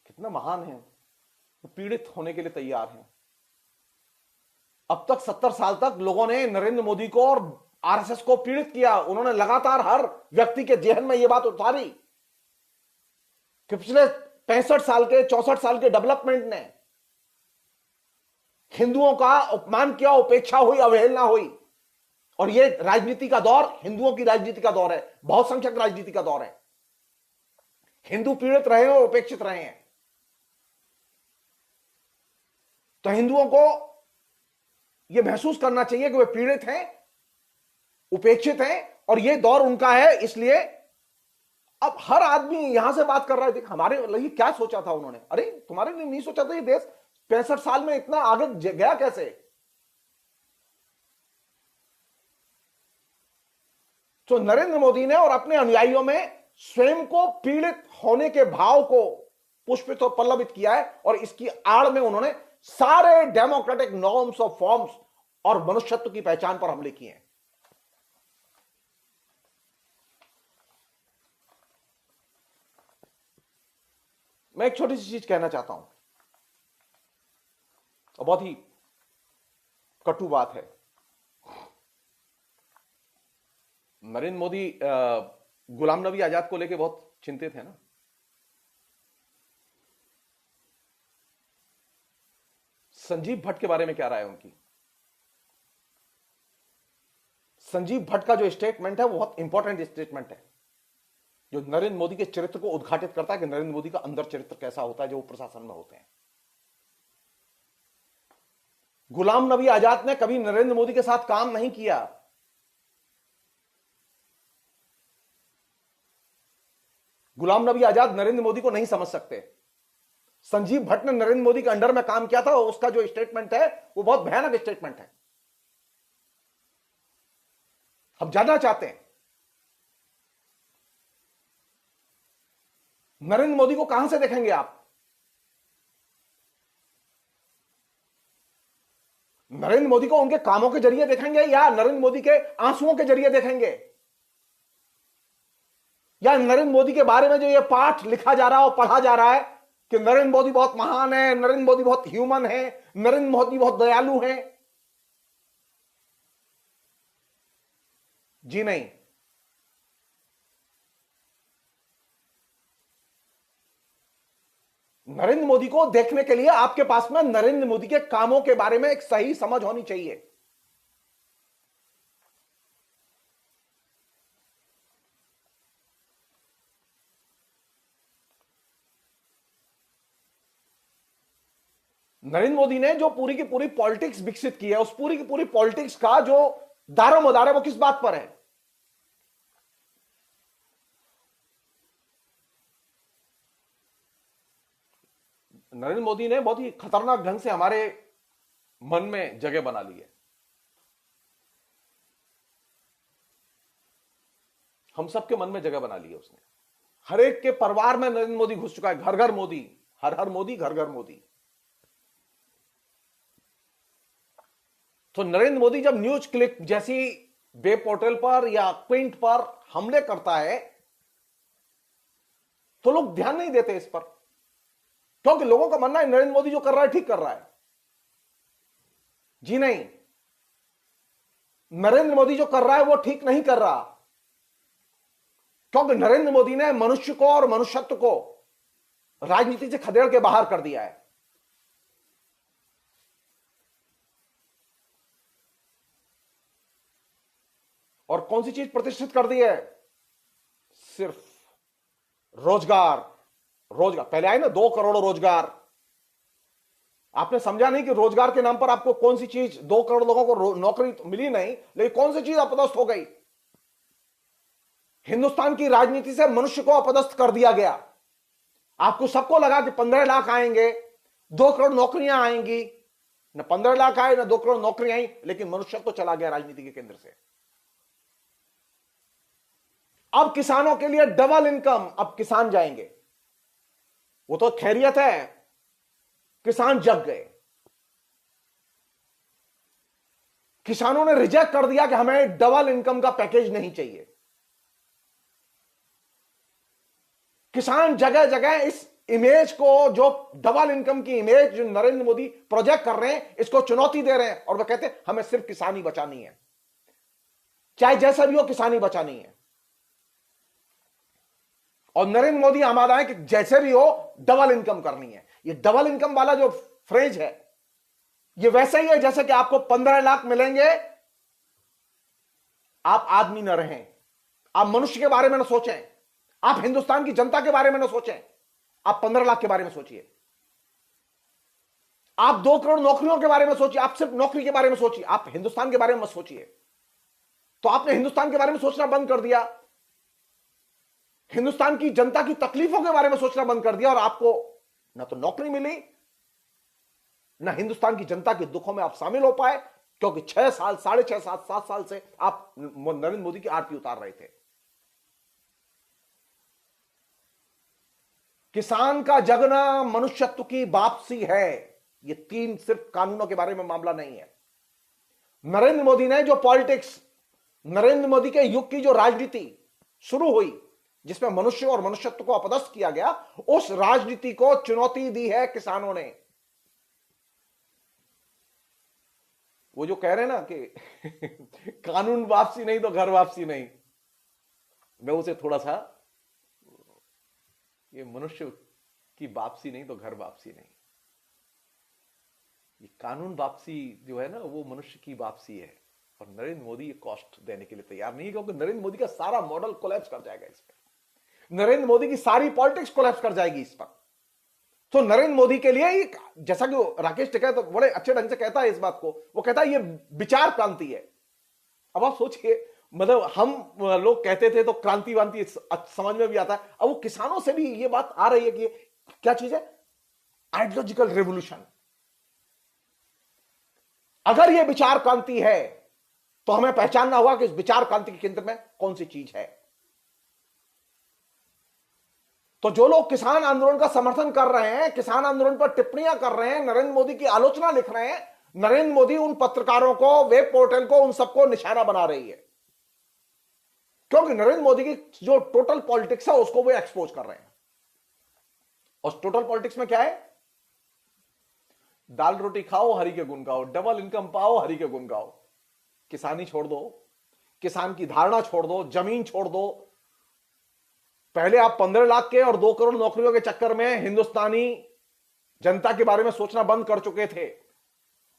कितना महान है, वो पीड़ित होने के लिए तैयार हैं। अब तक 70 साल तक लोगों ने नरेंद्र मोदी को और आरएसएस को पीड़ित किया। उन्होंने लगातार हर व्यक्ति के जेहन में यह बात उतारी कि पिछले 65 साल के, 64 साल के डेवलपमेंट ने हिंदुओं का अपमान किया, उपेक्षा हुई, अवहेलना हुई। और यह राजनीति का दौर हिंदुओं की राजनीति का दौर है, बहुसंख्यक राजनीति का दौर है। हिंदू पीड़ित रहे और उपेक्षित रहे हैं। तो हिंदुओं को यह महसूस करना चाहिए कि वे पीड़ित हैं, उपेक्षित हैं, और यह दौर उनका है। इसलिए अब हर आदमी यहां से बात कर रहा है, देख हमारे लिए क्या सोचा था उन्होंने, अरे तुम्हारे लिए नहीं सोचा था। ये देश 65 साल में इतना आगे गया कैसे? तो नरेंद्र मोदी ने और अपने अनुयायियों में स्वयं को पीड़ित होने के भाव को पुष्पित और पल्लवित किया है, और इसकी आड़ में उन्होंने सारे डेमोक्रेटिक नॉर्म्स और फॉर्म्स और मनुष्यत्व की पहचान पर हमले किए हैं। मैं एक छोटी सी चीज कहना चाहता हूं, और बहुत ही कटु बात है। नरेंद्र मोदी गुलाम नबी आजाद को लेकर बहुत चिंतित है ना। संजीव भट्ट के बारे में क्या राय है उनकी? संजीव भट्ट का जो स्टेटमेंट है वो बहुत इंपॉर्टेंट स्टेटमेंट है, जो नरेंद्र मोदी के चरित्र को उद्घाटित करता है कि नरेंद्र मोदी का अंदर चरित्र कैसा होता है जो प्रशासन में होते हैं। गुलाम नबी आजाद ने कभी नरेंद्र मोदी के साथ काम नहीं किया। गुलाम नबी आजाद नरेंद्र मोदी को नहीं समझ सकते। संजीव भट्ट ने नरेंद्र मोदी के अंडर में काम किया था, और उसका जो स्टेटमेंट है वो बहुत भयानक स्टेटमेंट है। हम जानना चाहते हैं नरेंद्र मोदी को कहां से देखेंगे आप? नरेंद्र मोदी को उनके कामों के जरिए देखेंगे, या नरेंद्र मोदी के आंसुओं के जरिए देखेंगे, या नरेंद्र मोदी के बारे में जो ये पाठ लिखा जा रहा है और पढ़ा जा रहा है कि नरेंद्र मोदी बहुत महान है, नरेंद्र मोदी बहुत ह्यूमन है, नरेंद्र मोदी बहुत दयालु है? जी नहीं। नरेंद्र मोदी को देखने के लिए आपके पास में नरेंद्र मोदी के कामों के बारे में एक सही समझ होनी चाहिए। नरेंद्र मोदी ने जो पूरी की पूरी पॉलिटिक्स विकसित की है, उस पूरी की पूरी पॉलिटिक्स का जो दारोमदार है वो किस बात पर है? नरेंद्र मोदी ने बहुत ही खतरनाक ढंग से हमारे मन में जगह बना ली है। हम सबके मन में जगह बना ली है उसने। हर एक के परिवार में नरेंद्र मोदी घुस चुका है। घर घर मोदी, हर हर मोदी, घर घर मोदी। तो नरेंद्र मोदी जब न्यूज क्लिक जैसी वेब पोर्टल पर या प्रिंट पर हमले करता है तो लोग ध्यान नहीं देते इस पर, क्योंकि लोगों का मानना है नरेंद्र मोदी जो कर रहा है ठीक कर रहा है। जी नहीं, नरेंद्र मोदी जो कर रहा है वो ठीक नहीं कर रहा, क्योंकि नरेंद्र मोदी ने मनुष्य को और मनुष्यत्व को राजनीति से खदेड़ के बाहर कर दिया है। और कौन सी चीज प्रतिष्ठित कर दी है? सिर्फ रोजगार। रोजगार पहले आए ना 2 करोड़ रोजगार, आपने समझा नहीं कि रोजगार के नाम पर आपको कौन सी चीज, 2 करोड़ लोगों को नौकरी तो मिली नहीं, लेकिन कौन सी चीज अपदस्थ हो गई? हिंदुस्तान की राजनीति से मनुष्य को अपदस्थ कर दिया गया। आपको सबको लगा कि 15 लाख आएंगे, 2 करोड़ नौकरियां आएंगी, न 15 लाख आए न 2 करोड़ नौकरियां आई, लेकिन मनुष्य तो चला गया राजनीति के केंद्र से। अब किसानों के लिए डबल इनकम, अब किसान जाएंगे, वो तो खैरियत है, किसान जग गए। किसानों ने रिजेक्ट कर दिया कि हमें डबल इनकम का पैकेज नहीं चाहिए। किसान जगह जगह इस इमेज को, जो डबल इनकम की इमेज जो नरेंद्र मोदी प्रोजेक्ट कर रहे हैं, इसको चुनौती दे रहे हैं और वो कहते हैं हमें सिर्फ किसानी बचानी है, चाहे जैसा भी हो किसानी बचानी है। और नरेंद्र मोदी आमादा है कि जैसे भी हो डबल इनकम करनी है। ये डबल इनकम वाला जो फ्रेज है, ये वैसा ही है जैसे कि आपको 15 लाख मिलेंगे, आप आदमी न रहें, आप मनुष्य के बारे में न सोचें, आप हिंदुस्तान की जनता के बारे में न सोचें, आप 15 लाख के बारे में सोचिए। आप 2 करोड़ नौकरियों के बारे में सोचिए, आप सिर्फ नौकरी के बारे में सोचिए, आप हिंदुस्तान के बारे में मत सोचिए। तो आपने हिंदुस्तान के बारे में सोचना बंद कर दिया, हिंदुस्तान की जनता की तकलीफों के बारे में सोचना बंद कर दिया, और आपको ना तो नौकरी मिली, ना हिंदुस्तान की जनता के दुखों में आप शामिल हो पाए, क्योंकि 6 साल, 6.5 साल, 7 साल से आप नरेंद्र मोदी की आरती उतार रहे थे। किसान का जगना मनुष्यत्व की वापसी है। ये 3 सिर्फ कानूनों के बारे में मामला नहीं है। नरेंद्र मोदी ने जो पॉलिटिक्स, नरेंद्र मोदी के युग की जो राजनीति शुरू हुई, जिसमें मनुष्य और मनुष्यत्व को अपदस्थ किया गया, उस राजनीति को चुनौती दी है किसानों ने। वो जो कह रहे हैं ना कि कानून वापसी नहीं तो घर वापसी नहीं, मैं उसे थोड़ा सा, ये मनुष्य की वापसी नहीं तो घर वापसी नहीं, ये कानून वापसी जो है ना वो मनुष्य की वापसी है। और नरेंद्र मोदी ये कॉस्ट देने के लिए तैयार नहीं है, क्योंकि नरेंद्र मोदी का सारा मॉडल कोलैप्स कर जाएगा इस पर, नरेंद्र मोदी की सारी पॉलिटिक्स कोलैप्स कर जाएगी इस पर। तो नरेंद्र मोदी के लिए, जैसा कि राकेश टिकैत तो बड़े अच्छे ढंग से कहता है इस बात को, वो कहता है ये विचार क्रांति है। अब आप सोचिए, मतलब हम लोग कहते थे तो क्रांति वांति समझ में भी आता है, अब वो किसानों से भी ये बात आ रही है कि क्या चीज है, आइडियोलॉजिकल रेवोल्यूशन। अगर ये विचार क्रांति है तो हमें पहचानना होगा कि इस विचार क्रांति के केंद्र में कौन सी चीज है। तो जो लोग किसान आंदोलन का समर्थन कर रहे हैं, किसान आंदोलन पर टिप्पणियां कर रहे हैं, नरेंद्र मोदी की आलोचना लिख रहे हैं, नरेंद्र मोदी उन पत्रकारों को, वेब पोर्टल को, उन सबको निशाना बना रही है, क्योंकि नरेंद्र मोदी की जो टोटल पॉलिटिक्स है उसको वो एक्सपोज कर रहे हैं। और टोटल पॉलिटिक्स में क्या है, दाल रोटी खाओ हरि के गुण गाओ, डबल इनकम पाओ हरि के गुण गाओ। किसानी छोड़ दो, किसान की धारणा छोड़ दो, जमीन छोड़ दो। पहले आप 15 लाख के और 2 करोड़ नौकरियों के चक्कर में हिंदुस्तानी जनता के बारे में सोचना बंद कर चुके थे।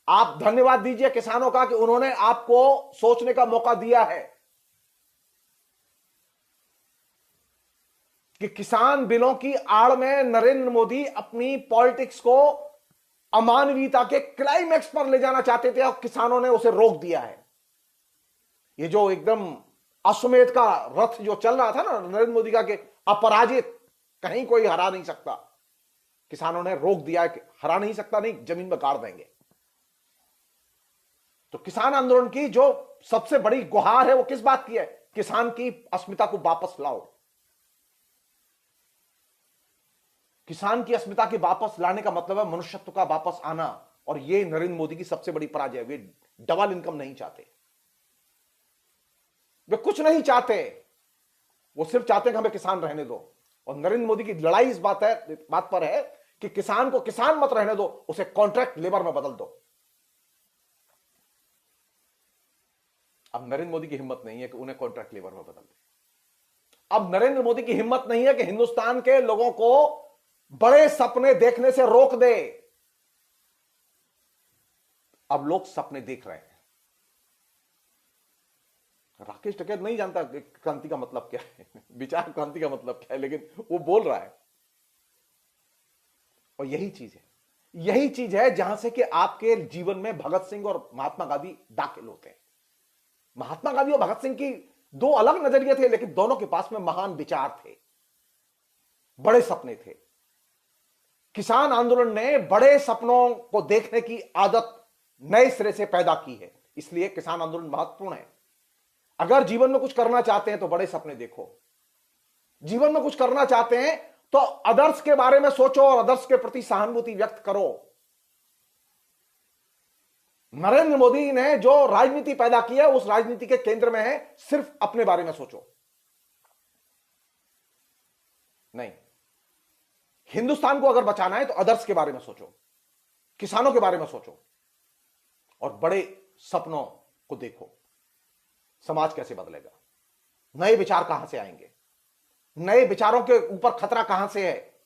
आप धन्यवाद दीजिए किसानों का कि उन्होंने आपको सोचने का मौका दिया है कि किसान बिलों की आड़ में नरेंद्र मोदी अपनी पॉलिटिक्स को अमानवीयता के क्लाइमैक्स पर ले जाना चाहते थे, और किसानों ने उसे रोक दिया है। ये जो एकदम अश्वमेध का रथ जो चल रहा था ना नरेंद्र मोदी का, कि अपराजित, कहीं कोई हरा नहीं सकता, किसानों ने रोक दिया है कि हरा नहीं सकता, नहीं, जमीन में गाड़ देंगे। तो किसान आंदोलन की जो सबसे बड़ी गुहार है वो किस बात की है, किसान की अस्मिता को वापस लाओ। किसान की अस्मिता के वापस लाने का मतलब है मनुष्यत्व का वापस आना, और ये नरेंद्र मोदी की सबसे बड़ी पराजय। वे डबल इनकम नहीं चाहते, वे कुछ नहीं चाहते, वो सिर्फ चाहते हैं कि हमें किसान रहने दो। और नरेंद्र मोदी की लड़ाई इस बात पर है कि किसान को किसान मत रहने दो, उसे कॉन्ट्रैक्ट लेबर में बदल दो। अब नरेंद्र मोदी की हिम्मत नहीं है कि उन्हें कॉन्ट्रैक्ट लेबर में बदल दे। अब नरेंद्र मोदी की हिम्मत नहीं है कि हिंदुस्तान के लोगों को बड़े सपने देखने से रोक दे। अब लोग सपने देख रहे हैं। राकेश टिकैत नहीं जानता कि क्रांति का मतलब क्या है, विचार क्रांति का मतलब क्या है, लेकिन वो बोल रहा है। और यही चीज है जहां से कि आपके जीवन में भगत सिंह और महात्मा गांधी दाखिल होते हैं। महात्मा गांधी और भगत सिंह की दो अलग नजरिए थे, लेकिन दोनों के पास में महान विचार थे, बड़े सपने थे। किसान आंदोलन ने बड़े सपनों को देखने की आदत नए सिरे से पैदा की है, इसलिए किसान आंदोलन महत्वपूर्ण है। अगर जीवन में कुछ करना चाहते हैं तो बड़े सपने देखो। जीवन में कुछ करना चाहते हैं तो आदर्श के बारे में सोचो और आदर्श के प्रति सहानुभूति व्यक्त करो। नरेंद्र मोदी ने जो राजनीति पैदा की है, उस राजनीति के केंद्र में है सिर्फ अपने बारे में सोचो। नहीं, हिंदुस्तान को अगर बचाना है तो आदर्श के बारे में सोचो, किसानों के बारे में सोचो और बड़े सपनों को देखो। समाज कैसे बदलेगा, नए विचार कहां से आएंगे, नए विचारों के ऊपर खतरा कहां से है,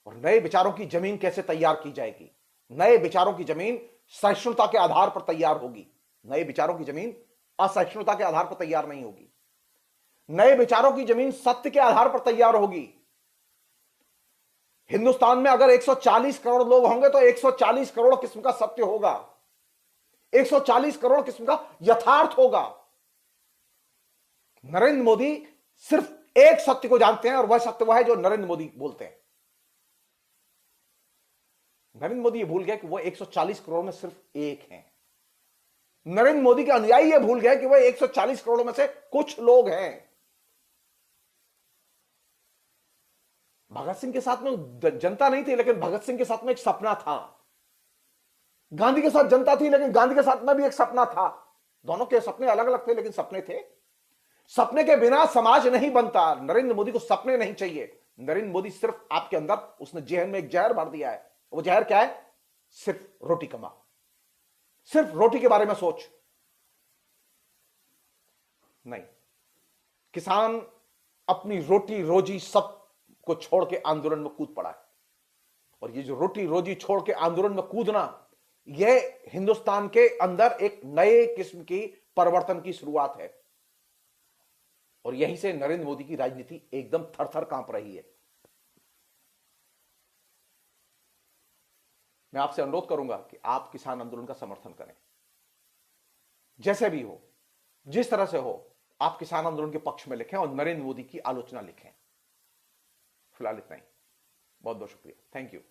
और नए विचारों की जमीन कैसे तैयार की जाएगी। नए विचारों की जमीन सहिष्णुता के आधार पर तैयार होगी। नए विचारों की जमीन असहिष्णुता के आधार पर तैयार नहीं होगी। नए विचारों की जमीन सत्य के आधार पर तैयार होगी। हिंदुस्तान में अगर 140 करोड़ लोग होंगे तो 140 करोड़ किस्म का सत्य होगा, 140 करोड़ किस्म का यथार्थ होगा। नरेंद्र मोदी सिर्फ एक सत्य को जानते हैं और वह सत्य वह है जो नरेंद्र मोदी बोलते हैं। नरेंद्र मोदी ये भूल गए कि वह 140 करोड़ में सिर्फ एक हैं। नरेंद्र मोदी के अनुयायी ये भूल गए कि वह 140 करोड़ में से कुछ लोग हैं। भगत सिंह के साथ में जनता नहीं थी, लेकिन भगत सिंह के साथ में एक सपना था। गांधी के साथ जनता थी, लेकिन गांधी के साथ में भी एक सपना था। दोनों के सपने अलग अलग थे, लेकिन सपने थे। सपने के बिना समाज नहीं बनता। नरेंद्र मोदी को सपने नहीं चाहिए। नरेंद्र मोदी सिर्फ आपके अंदर, उसने जहन में एक जहर भर दिया है। वो जहर क्या है? सिर्फ रोटी कमा, सिर्फ रोटी के बारे में सोच। नहीं, किसान अपनी रोटी रोजी सब को छोड़ के आंदोलन में कूद पड़ा है। और ये जो रोटी रोजी छोड़ के आंदोलन में कूदना, यह हिंदुस्तान के अंदर एक नए किस्म की परिवर्तन की शुरुआत है। और यहीं से नरेंद्र मोदी की राजनीति एकदम थर-थर कांप रही है। मैं आपसे अनुरोध करूंगा कि आप किसान आंदोलन का समर्थन करें। जैसे भी हो, जिस तरह से हो, आप किसान आंदोलन के पक्ष में लिखें और नरेंद्र मोदी की आलोचना लिखें। फिलहाल इतना ही। बहुत बहुत शुक्रिया। Thank you.